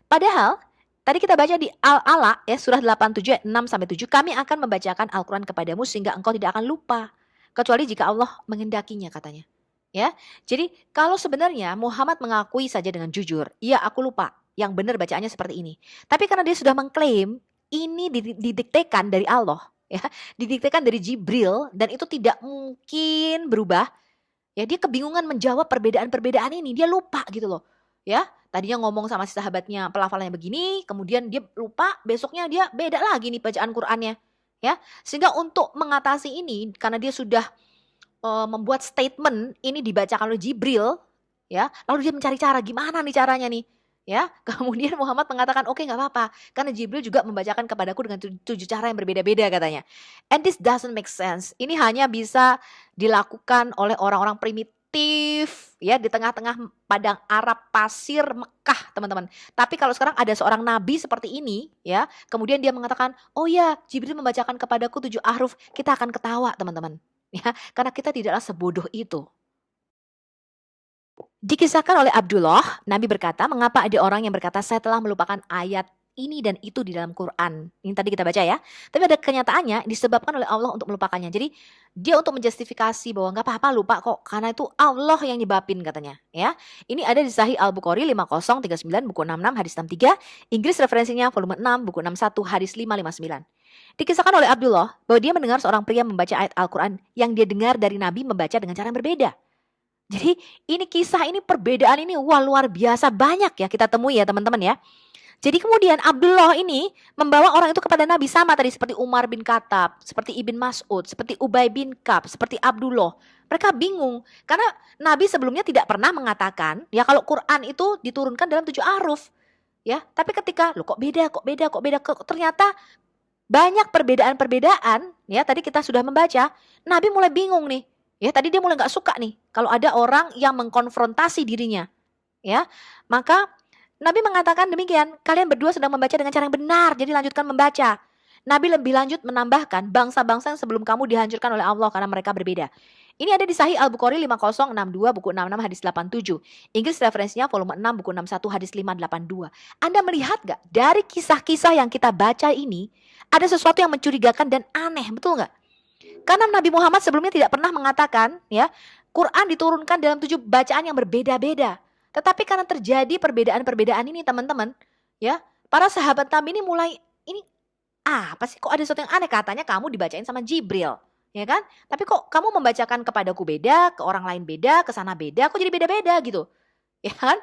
S1: Padahal tadi kita baca di Al-Ala ya surah 87 ayat 6-7, "Kami akan membacakan Al-Qur'an kepadamu sehingga engkau tidak akan lupa kecuali jika Allah menghendakinya," katanya. Ya. Jadi kalau sebenarnya Muhammad mengakui saja dengan jujur, "Iya, aku lupa. Yang benar bacaannya seperti ini." Tapi karena dia sudah mengklaim ini didiktekan dari Allah, ya, didiktekan dari Jibril dan itu tidak mungkin berubah. Ya, dia kebingungan menjawab perbedaan-perbedaan ini. Dia lupa gitu loh. Ya, tadinya ngomong sama si sahabatnya pelafalannya begini, kemudian dia lupa, besoknya dia beda lagi nih bacaan Qur'annya. Ya, sehingga untuk mengatasi ini karena dia sudah membuat statement ini dibacakan oleh Jibril, ya, lalu dia mencari cara gimana nih caranya nih, ya. Kemudian Muhammad mengatakan, "Oke, nggak apa-apa, karena Jibril juga membacakan kepadaku dengan 7 cara yang berbeda-beda," katanya. And this doesn't make sense. Ini hanya bisa dilakukan oleh orang-orang primitif, ya, di tengah-tengah padang Arab pasir Mekah, teman-teman. Tapi kalau sekarang ada seorang nabi seperti ini, ya, kemudian dia mengatakan, "Oh ya, Jibril membacakan kepadaku 7 ahruf," kita akan ketawa, teman-teman. Ya, karena kita tidaklah sebodoh itu. Dikisahkan oleh Abdullah, Nabi berkata, "Mengapa ada orang yang berkata, saya telah melupakan ayat ini dan itu di dalam Quran." Ini tadi kita baca ya. Tapi ada kenyataannya disebabkan oleh Allah untuk melupakannya. Jadi dia untuk menjustifikasi bahwa nggak apa-apa lupa kok, karena itu Allah yang nyebabin katanya. Ya, ini ada di Sahih Al-Bukhari 5039 buku 66 hadis 63, Inggris referensinya volume 6 buku 61 hadis 559. Dikisahkan oleh Abdullah bahwa dia mendengar seorang pria membaca ayat Al-Quran yang dia dengar dari Nabi membaca dengan cara yang berbeda. Jadi ini kisah ini perbedaan ini wah luar biasa banyak ya kita temui ya teman-teman ya. Jadi kemudian Abdullah ini membawa orang itu kepada Nabi sama tadi seperti Umar bin Khattab, seperti Ibn Mas'ud, seperti Ubay bin Ka'ab, seperti Abdullah. Mereka bingung karena Nabi sebelumnya tidak pernah mengatakan ya kalau Quran itu diturunkan dalam 7 ahruf. Ya, tapi ketika kok beda, ternyata banyak perbedaan-perbedaan, ya tadi kita sudah membaca, Nabi mulai bingung nih. Ya, tadi dia mulai nggak suka nih kalau ada orang yang mengkonfrontasi dirinya. Ya, maka Nabi mengatakan demikian, "Kalian berdua sedang membaca dengan cara yang benar, jadi lanjutkan membaca." Nabi lebih lanjut menambahkan, "Bangsa-bangsa yang sebelum kamu dihancurkan oleh Allah karena mereka berbeda." Ini ada di Sahih Al-Bukhari 5062 buku 66 hadis 87. Inggris referensinya volume 6 buku 61 hadis 582. Anda melihat gak dari kisah-kisah yang kita baca ini ada sesuatu yang mencurigakan dan aneh, betul gak? Karena Nabi Muhammad sebelumnya tidak pernah mengatakan ya Quran diturunkan dalam 7 bacaan yang berbeda-beda. Tetapi karena terjadi perbedaan-perbedaan ini teman-teman, ya para sahabat Nabi ini mulai ini apa sih kok ada sesuatu yang aneh, katanya kamu dibacain sama Jibril. Ya kan? Tapi kok kamu membacakan kepadaku beda, ke orang lain beda, ke sana beda, kok jadi beda-beda gitu. Ya kan?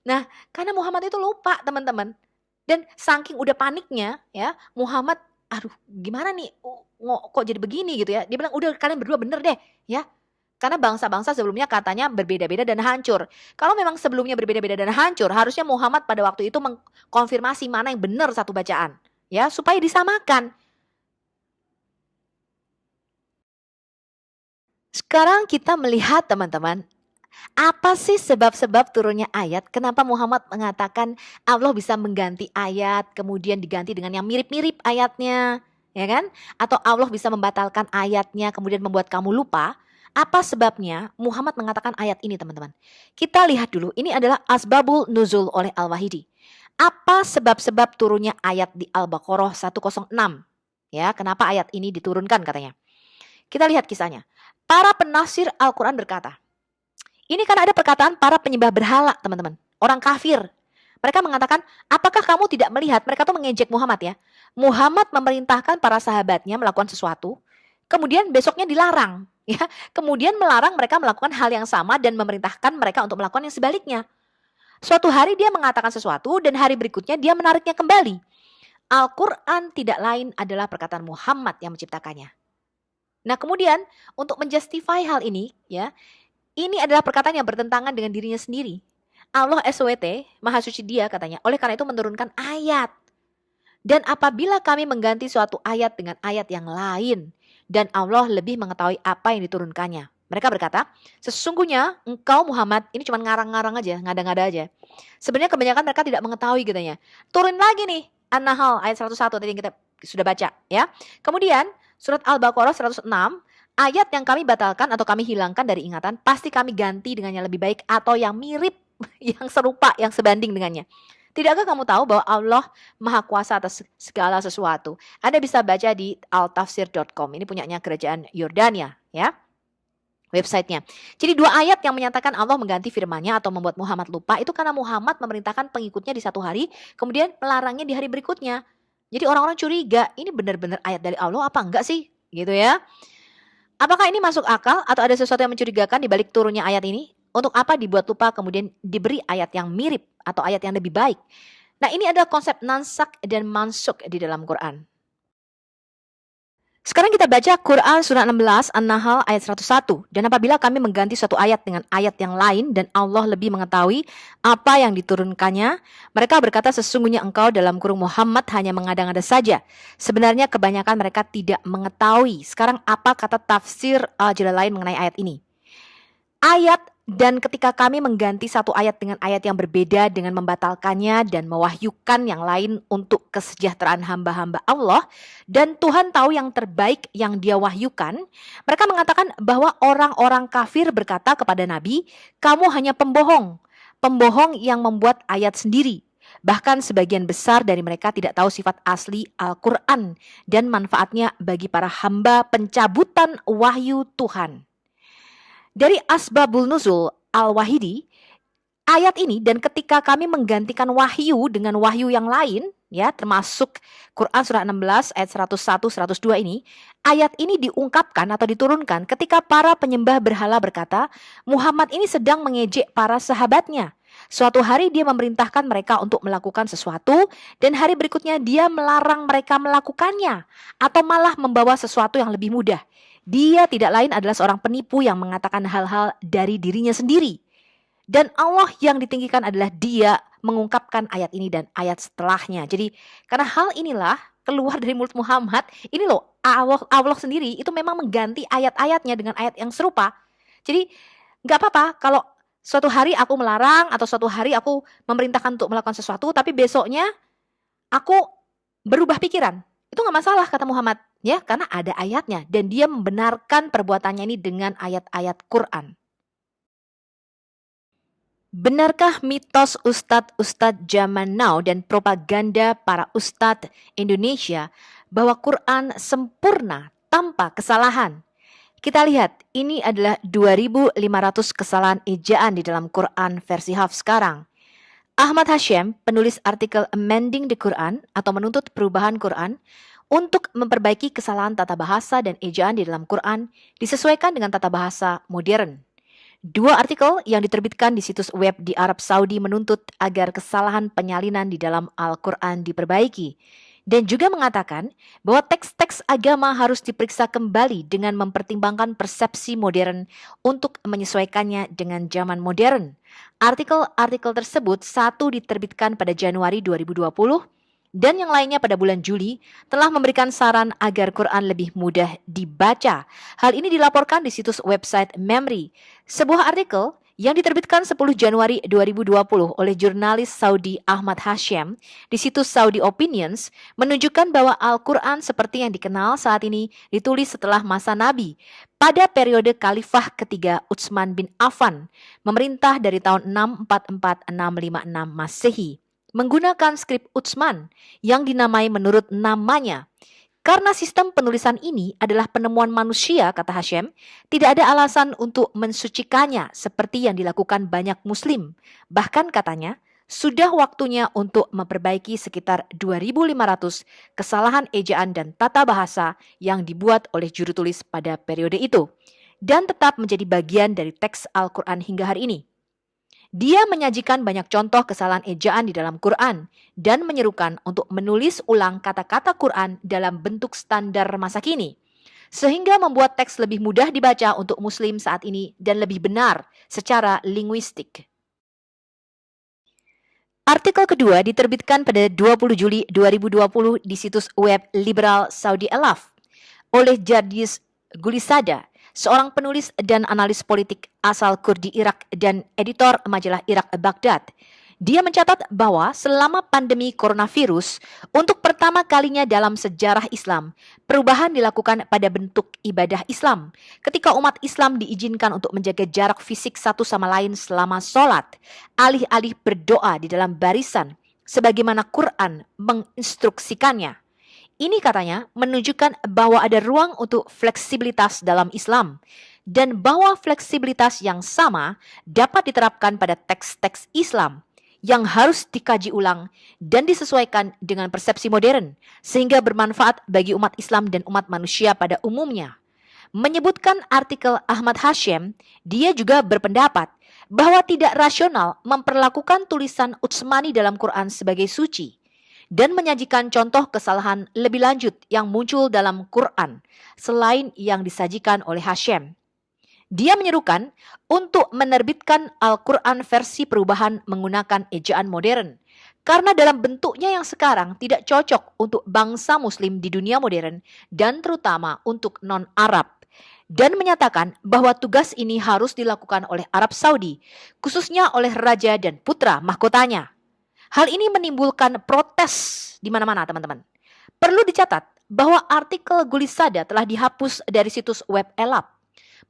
S1: Nah, karena Muhammad itu lupa, teman-teman. Dan saking udah paniknya, ya, Muhammad, aduh, gimana nih? Kok jadi begini gitu ya? Dia bilang, "Udah kalian berdua bener deh, ya." Karena bangsa-bangsa sebelumnya katanya berbeda-beda dan hancur. Kalau memang sebelumnya berbeda-beda dan hancur, harusnya Muhammad pada waktu itu mengkonfirmasi mana yang benar satu bacaan, ya, supaya disamakan. Sekarang kita melihat teman-teman, apa sih sebab-sebab turunnya ayat? Kenapa Muhammad mengatakan Allah bisa mengganti ayat, kemudian diganti dengan yang mirip-mirip ayatnya, ya kan? Atau Allah bisa membatalkan ayatnya, kemudian membuat kamu lupa? Apa sebabnya Muhammad mengatakan ayat ini, teman-teman? Kita lihat dulu, ini adalah Asbabul Nuzul oleh Al-Wahidi. Apa sebab-sebab turunnya ayat di Al-Baqarah 106? Ya, kenapa ayat ini diturunkan katanya? Kita lihat kisahnya. Para penafsir Al-Quran berkata, ini kan ada perkataan para penyembah berhala, teman-teman. Orang kafir. Mereka mengatakan, apakah kamu tidak melihat? Mereka tuh mengejek Muhammad ya. Muhammad memerintahkan para sahabatnya melakukan sesuatu, kemudian besoknya dilarang. Ya, kemudian melarang mereka melakukan hal yang sama dan memerintahkan mereka untuk melakukan yang sebaliknya. Suatu hari dia mengatakan sesuatu dan hari berikutnya dia menariknya kembali. Al-Quran tidak lain adalah perkataan Muhammad yang menciptakannya. Nah kemudian untuk menjustify hal ini, ya, ini adalah perkataan yang bertentangan dengan dirinya sendiri. Allah SWT, Maha Suci Dia katanya, oleh karena itu menurunkan ayat. Dan apabila kami mengganti suatu ayat dengan ayat yang lain, dan Allah lebih mengetahui apa yang diturunkannya. Mereka berkata, sesungguhnya engkau Muhammad, ini cuma ngarang-ngarang aja, ngada-ngada aja. Sebenarnya kebanyakan mereka tidak mengetahui katanya. Turun lagi nih, An-Nahl ayat 101 tadi yang kita sudah baca. Ya. Kemudian surat Al-Baqarah 106, ayat yang kami batalkan atau kami hilangkan dari ingatan, pasti kami ganti dengan yang lebih baik atau yang mirip, yang serupa, yang sebanding dengannya. Tidakkah kamu tahu bahwa Allah Maha Kuasa atas segala sesuatu? Anda bisa baca di altafsir.com. Ini punyanya kerajaan Yordania, ya. Websitenya. Jadi dua ayat yang menyatakan Allah mengganti firman-Nya atau membuat Muhammad lupa itu karena Muhammad memerintahkan pengikutnya di satu hari, kemudian melarangnya di hari berikutnya. Jadi orang-orang curiga, ini benar-benar ayat dari Allah apa enggak sih? Gitu ya. Apakah ini masuk akal atau ada sesuatu yang mencurigakan di balik turunnya ayat ini? Untuk apa dibuat lupa kemudian diberi ayat yang mirip atau ayat yang lebih baik? Nah ini adalah konsep nansak dan mansuk di dalam Quran. Sekarang kita baca Quran surah 16 An-Nahl ayat 101. Dan apabila kami mengganti suatu ayat dengan ayat yang lain dan Allah lebih mengetahui apa yang diturunkannya, mereka berkata sesungguhnya engkau dalam kurung Muhammad hanya mengada-ngada saja. Sebenarnya kebanyakan mereka tidak mengetahui. Sekarang apa kata tafsir Al-Jalalain mengenai ayat ini? Ayat dan ketika kami mengganti satu ayat dengan ayat yang berbeda dengan membatalkannya dan mewahyukan yang lain untuk kesejahteraan hamba-hamba Allah dan Tuhan tahu yang terbaik yang dia wahyukan, mereka mengatakan bahwa orang-orang kafir berkata kepada Nabi, kamu hanya pembohong, pembohong yang membuat ayat sendiri. Bahkan sebagian besar dari mereka tidak tahu sifat asli Al-Quran dan manfaatnya bagi para hamba pencabutan wahyu Tuhan. Dari Asbabul Nuzul Al-Wahidi, ayat ini dan ketika kami menggantikan wahyu dengan wahyu yang lain, ya termasuk Quran surah 16 ayat 101 102 ini, ayat ini diungkapkan atau diturunkan ketika para penyembah berhala berkata, Muhammad ini sedang mengejek para sahabatnya. Suatu hari dia memerintahkan mereka untuk melakukan sesuatu dan hari berikutnya dia melarang mereka melakukannya atau malah membawa sesuatu yang lebih mudah. Dia tidak lain adalah seorang penipu yang mengatakan hal-hal dari dirinya sendiri. Dan Allah yang ditinggikan adalah dia mengungkapkan ayat ini dan ayat setelahnya. Jadi karena hal inilah keluar dari mulut Muhammad, ini loh Allah sendiri itu memang mengganti ayat-ayatnya dengan ayat yang serupa. Jadi gak apa-apa kalau suatu hari aku melarang atau suatu hari aku memerintahkan untuk melakukan sesuatu, tapi besoknya aku berubah pikiran. Itu gak masalah kata Muhammad. Ya, karena ada ayatnya dan dia membenarkan perbuatannya ini dengan ayat-ayat Quran. Benarkah mitos ustadz-ustadz zaman now dan propaganda para ustadz Indonesia bahwa Quran sempurna tanpa kesalahan? Kita lihat, ini adalah 2.500 kesalahan ejaan di dalam Quran versi Hafs sekarang. Ahmad Hashim, penulis artikel Amending the Quran atau menuntut perubahan Quran, untuk memperbaiki kesalahan tata bahasa dan ejaan di dalam Quran disesuaikan dengan tata bahasa modern. Dua artikel yang diterbitkan di situs web di Arab Saudi menuntut agar kesalahan penyalinan di dalam Al-Quran diperbaiki. Dan juga mengatakan bahwa teks-teks agama harus diperiksa kembali dengan mempertimbangkan persepsi modern untuk menyesuaikannya dengan zaman modern. Artikel-artikel tersebut satu diterbitkan pada Januari 2020, dan yang lainnya pada bulan Juli telah memberikan saran agar Quran lebih mudah dibaca. Hal ini dilaporkan di situs website Memri, sebuah artikel yang diterbitkan 10 Januari 2020 oleh jurnalis Saudi Ahmad Hashem di situs Saudi Opinions menunjukkan bahwa Al-Quran seperti yang dikenal saat ini ditulis setelah masa Nabi pada periode Khalifah ketiga Utsman bin Affan, memerintah dari tahun 644-656 Masehi, menggunakan skrip Utsman yang dinamai menurut namanya. Karena sistem penulisan ini adalah penemuan manusia, kata Hashem, tidak ada alasan untuk mensucikannya seperti yang dilakukan banyak muslim. Bahkan katanya, sudah waktunya untuk memperbaiki sekitar 2.500 kesalahan ejaan dan tata bahasa yang dibuat oleh juru tulis pada periode itu, dan tetap menjadi bagian dari teks Al-Quran hingga hari ini. Dia menyajikan banyak contoh kesalahan ejaan di dalam Quran dan menyerukan untuk menulis ulang kata-kata Quran dalam bentuk standar masa kini, sehingga membuat teks lebih mudah dibaca untuk muslim saat ini dan lebih benar secara linguistik. Artikel kedua diterbitkan pada 20 Juli 2020 di situs web liberal Saudi Alaf oleh Jadis Gulisada, seorang penulis dan analis politik asal Kurdi Irak dan editor majalah Irak Baghdad. Dia mencatat bahwa selama pandemi coronavirus, untuk pertama kalinya dalam sejarah Islam, perubahan dilakukan pada bentuk ibadah Islam. Ketika umat Islam diizinkan untuk menjaga jarak fisik satu sama lain selama sholat, alih-alih berdoa di dalam barisan, sebagaimana Quran menginstruksikannya. Ini katanya menunjukkan bahwa ada ruang untuk fleksibilitas dalam Islam dan bahwa fleksibilitas yang sama dapat diterapkan pada teks-teks Islam yang harus dikaji ulang dan disesuaikan dengan persepsi modern sehingga bermanfaat bagi umat Islam dan umat manusia pada umumnya. Menyebutkan artikel Ahmad Hashem, dia juga berpendapat bahwa tidak rasional memperlakukan tulisan Utsmani dalam Quran sebagai suci dan menyajikan contoh kesalahan lebih lanjut yang muncul dalam Quran selain yang disajikan oleh Hashem. Dia menyerukan untuk menerbitkan Al-Quran versi perubahan menggunakan ejaan modern, karena dalam bentuknya yang sekarang tidak cocok untuk bangsa muslim di dunia modern dan terutama untuk non-Arab, dan menyatakan bahwa tugas ini harus dilakukan oleh Arab Saudi, khususnya oleh raja dan putra mahkotanya. Hal ini menimbulkan protes di mana-mana, teman-teman. Perlu dicatat bahwa artikel Gulisada telah dihapus dari situs web Elab,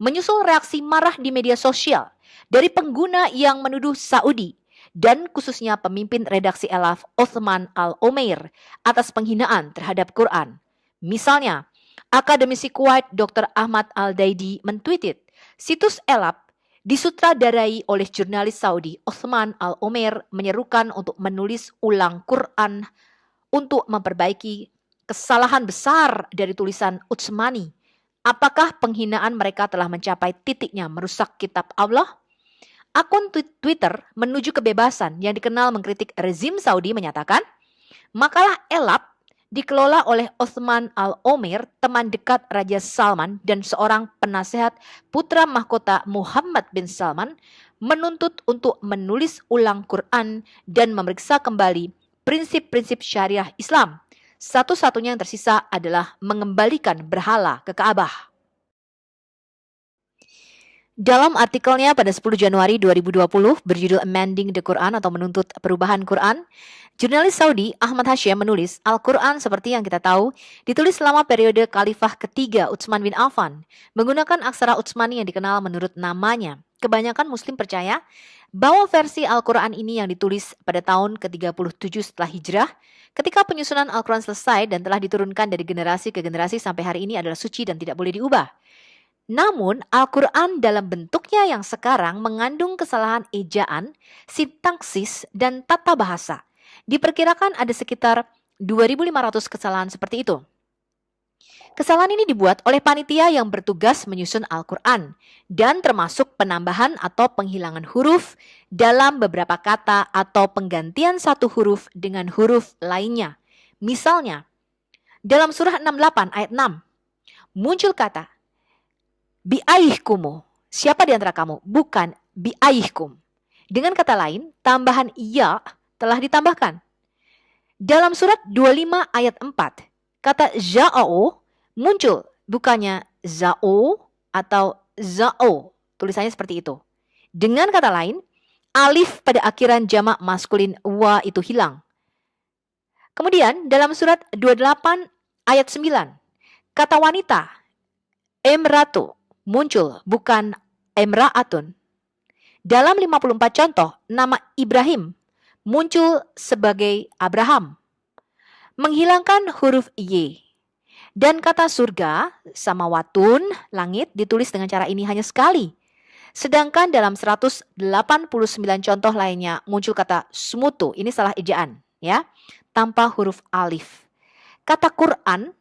S1: menyusul reaksi marah di media sosial dari pengguna yang menuduh Saudi dan khususnya pemimpin redaksi Elab Othman Al-Omeir atas penghinaan terhadap Quran. Misalnya, akademisi Kuwait Dr. Ahmad Al-Daidi mentweeted, situs Elab disutradarai oleh jurnalis Saudi Othman Al-Omeir menyerukan untuk menulis ulang Quran untuk memperbaiki kesalahan besar dari tulisan Utsmani. Apakah penghinaan mereka telah mencapai titiknya merusak kitab Allah? Akun Twitter menuju kebebasan yang dikenal mengkritik rezim Saudi menyatakan, makalah Elab dikelola oleh Othman Al-Omeir, teman dekat Raja Salman dan seorang penasehat putra mahkota Muhammad bin Salman, menuntut untuk menulis ulang Quran dan memeriksa kembali prinsip-prinsip syariah Islam. Satu-satunya yang tersisa adalah mengembalikan berhala ke Ka'bah. Dalam artikelnya pada 10 Januari 2020 berjudul Amending the Quran atau menuntut perubahan Quran, jurnalis Saudi Ahmad Hashem menulis Al-Quran seperti yang kita tahu ditulis selama periode Khalifah ketiga Utsman bin Affan menggunakan aksara Utsmani yang dikenal menurut namanya. Kebanyakan muslim percaya bahwa versi Al-Quran ini yang ditulis pada tahun ke-37 setelah hijrah, ketika penyusunan Al-Quran selesai dan telah diturunkan dari generasi ke generasi sampai hari ini adalah suci dan tidak boleh diubah. Namun, Al-Quran dalam bentuknya yang sekarang mengandung kesalahan ejaan, sintaksis, dan tata bahasa. Diperkirakan ada sekitar 2.500 kesalahan seperti itu. Kesalahan ini dibuat oleh panitia yang bertugas menyusun Al-Quran dan termasuk penambahan atau penghilangan huruf dalam beberapa kata atau penggantian satu huruf dengan huruf lainnya. Misalnya, dalam surah 68 ayat 6, muncul kata bi'aihkumu, siapa di antara kamu? Bukan bi'aihkum. Dengan kata lain, tambahan ya telah ditambahkan. Dalam surat 25 ayat 4, kata za'o muncul, bukannya za'o atau za'o. Tulisannya seperti itu. Dengan kata lain, alif pada akhiran jamak maskulin wa itu hilang. Kemudian dalam surat 28 ayat 9, kata wanita, emratu, muncul bukan emraatun. Dalam 54 contoh, nama Ibrahim muncul sebagai Abraham. Menghilangkan huruf Y. Dan kata surga, samawatun, langit, ditulis dengan cara ini hanya sekali. Sedangkan dalam 189 contoh lainnya muncul kata smutu, ini salah ejaan, ya, tanpa huruf alif. Kata Quran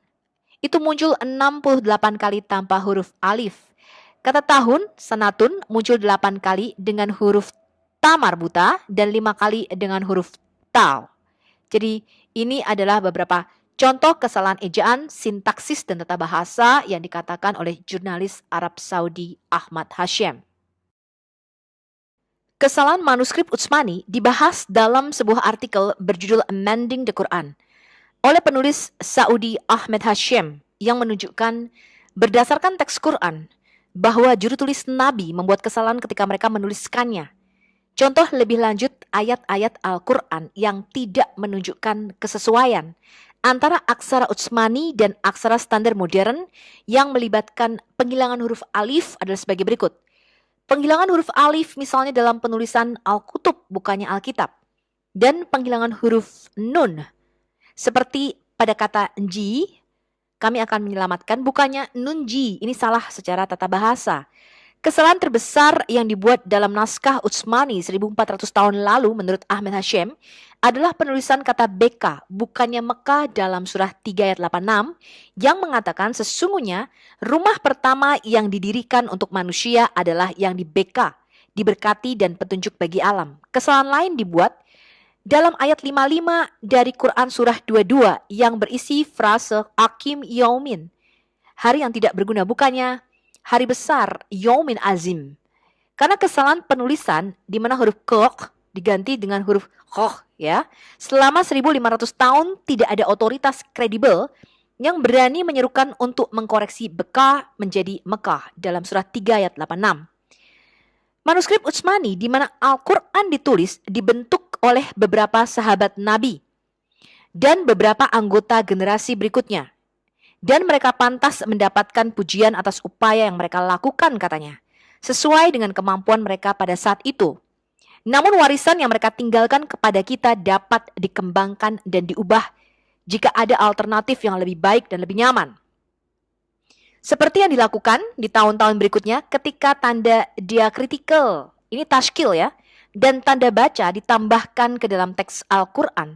S1: itu muncul 68 kali tanpa huruf alif. Kata tahun, sanatun, muncul 8 kali dengan huruf ta marbuta dan 5 kali dengan huruf ta. Jadi ini adalah beberapa contoh kesalahan ejaan, sintaksis, dan tata bahasa yang dikatakan oleh jurnalis Arab Saudi Ahmad Hashim. Kesalahan manuskrip Utsmani dibahas dalam sebuah artikel berjudul Amending the Quran oleh penulis Saudi Ahmad Hashim yang menunjukkan berdasarkan teks Quran bahwa juru tulis Nabi membuat kesalahan ketika mereka menuliskannya. Contoh lebih lanjut ayat-ayat Al-Quran yang tidak menunjukkan kesesuaian antara aksara Utsmani dan aksara standar modern yang melibatkan penghilangan huruf alif adalah sebagai berikut. Penghilangan huruf alif misalnya dalam penulisan Al-Kutub bukannya Alkitab. Dan penghilangan huruf nun. Seperti pada kata nji, kami akan menyelamatkan bukannya nunji. Ini salah secara tata bahasa. Kesalahan terbesar yang dibuat dalam naskah Utsmani 1400 tahun lalu menurut Ahmad Hashim adalah penulisan kata Beka bukannya Mekah dalam surah 3 ayat 86 yang mengatakan sesungguhnya rumah pertama yang didirikan untuk manusia adalah yang di Beka, diberkati dan petunjuk bagi alam. Kesalahan lain dibuat dalam ayat 55 dari Quran surah 22 yang berisi frase Akim Yaumin, hari yang tidak berguna, bukannya hari besar, Yaumin Azim. Karena kesalahan penulisan di mana huruf kok diganti dengan huruf khoh, ya. Selama 1500 tahun tidak ada otoritas kredibel yang berani menyerukan untuk mengkoreksi Beka menjadi Mekah dalam surah 3 ayat 86. Manuskrip Utsmani di mana Al-Quran ditulis dibentuk oleh beberapa sahabat Nabi dan beberapa anggota generasi berikutnya. Dan mereka pantas mendapatkan pujian atas upaya yang mereka lakukan katanya, sesuai dengan kemampuan mereka pada saat itu. Namun warisan yang mereka tinggalkan kepada kita dapat dikembangkan dan diubah jika ada alternatif yang lebih baik dan lebih nyaman. Seperti yang dilakukan di tahun-tahun berikutnya ketika tanda diakritikal, ini tashkil ya, dan tanda baca ditambahkan ke dalam teks Al-Quran.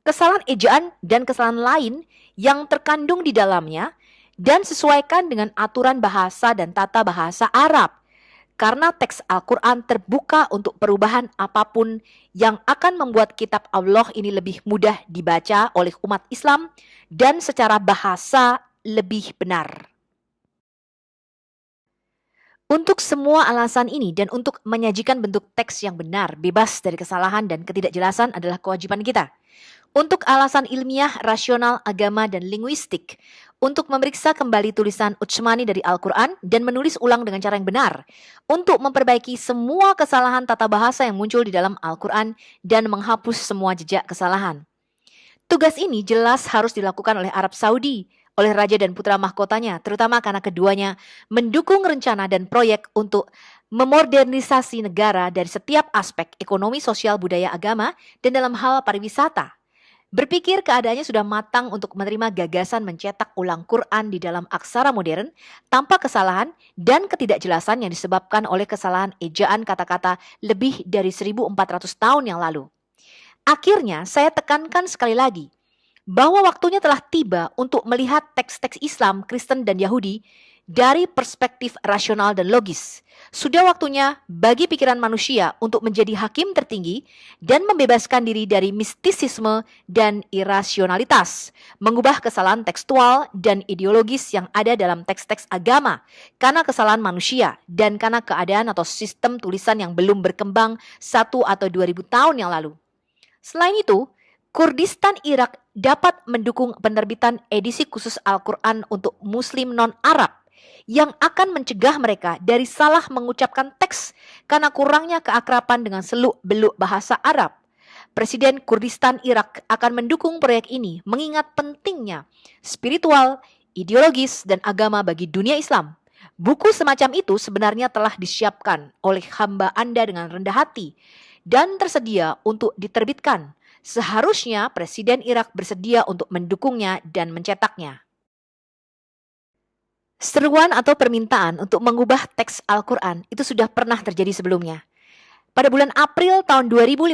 S1: Kesalahan ejaan dan kesalahan lain yang terkandung di dalamnya dan sesuaikan dengan aturan bahasa dan tata bahasa Arab. Karena teks Al-Quran terbuka untuk perubahan apapun yang akan membuat kitab Allah ini lebih mudah dibaca oleh umat Islam dan secara bahasa lebih benar. Untuk semua alasan ini dan untuk menyajikan bentuk teks yang benar, bebas dari kesalahan dan ketidakjelasan adalah kewajiban kita. Untuk alasan ilmiah, rasional, agama, dan linguistik, untuk memeriksa kembali tulisan Utsmani dari Al-Quran dan menulis ulang dengan cara yang benar, untuk memperbaiki semua kesalahan tata bahasa yang muncul di dalam Al-Quran dan menghapus semua jejak kesalahan. Tugas ini jelas harus dilakukan oleh Arab Saudi, oleh Raja dan Putra Mahkotanya, terutama karena keduanya mendukung rencana dan proyek untuk memodernisasi negara dari setiap aspek ekonomi, sosial, budaya, agama, dan dalam hal pariwisata. Berpikir keadaannya sudah matang untuk menerima gagasan mencetak ulang Quran di dalam aksara modern tanpa kesalahan dan ketidakjelasan yang disebabkan oleh kesalahan ejaan kata-kata lebih dari 1400 tahun yang lalu. Akhirnya saya tekankan sekali lagi bahwa waktunya telah tiba untuk melihat teks-teks Islam, Kristen, dan Yahudi dari perspektif rasional dan logis. Sudah waktunya bagi pikiran manusia untuk menjadi hakim tertinggi dan membebaskan diri dari mistisisme dan irasionalitas, mengubah kesalahan tekstual dan ideologis yang ada dalam teks-teks agama karena kesalahan manusia dan karena keadaan atau sistem tulisan yang belum berkembang 1 atau 2000 tahun yang lalu. Selain itu, Kurdistan Irak dapat mendukung penerbitan edisi khusus Al-Quran untuk Muslim non-Arab yang akan mencegah mereka dari salah mengucapkan teks karena kurangnya keakraban dengan seluk-beluk bahasa Arab. Presiden Kurdistan Irak akan mendukung proyek ini mengingat pentingnya spiritual, ideologis, dan agama bagi dunia Islam. Buku semacam itu sebenarnya telah disiapkan oleh hamba Anda dengan rendah hati dan tersedia untuk diterbitkan. Seharusnya Presiden Irak bersedia untuk mendukungnya dan mencetaknya. Seruan atau permintaan untuk mengubah teks Al-Quran itu sudah pernah terjadi sebelumnya. Pada bulan April tahun 2015,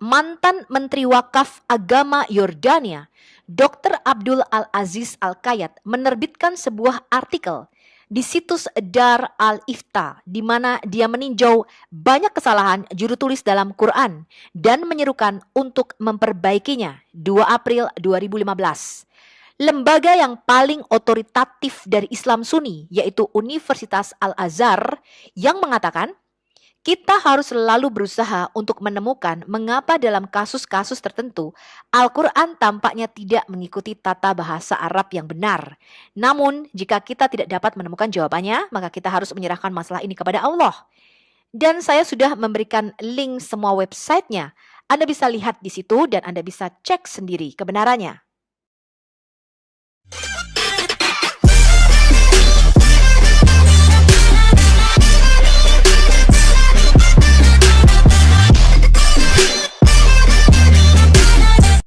S1: mantan Menteri Wakaf Agama Yordania, Dr. Abdul Al-Aziz Al-Kayat, menerbitkan sebuah artikel di situs Dar Al-Ifta, di mana dia meninjau banyak kesalahan juru tulis dalam Quran dan menyerukan untuk memperbaikinya. 2 April 2015. Lembaga yang paling otoritatif dari Islam Sunni, yaitu Universitas Al-Azhar, yang mengatakan, kita harus selalu berusaha untuk menemukan mengapa dalam kasus-kasus tertentu Al-Quran tampaknya tidak mengikuti tata bahasa Arab yang benar. Namun, jika kita tidak dapat menemukan jawabannya, maka kita harus menyerahkan masalah ini kepada Allah. Dan saya sudah memberikan link semua websitenya. Anda bisa lihat di situ dan Anda bisa cek sendiri kebenarannya.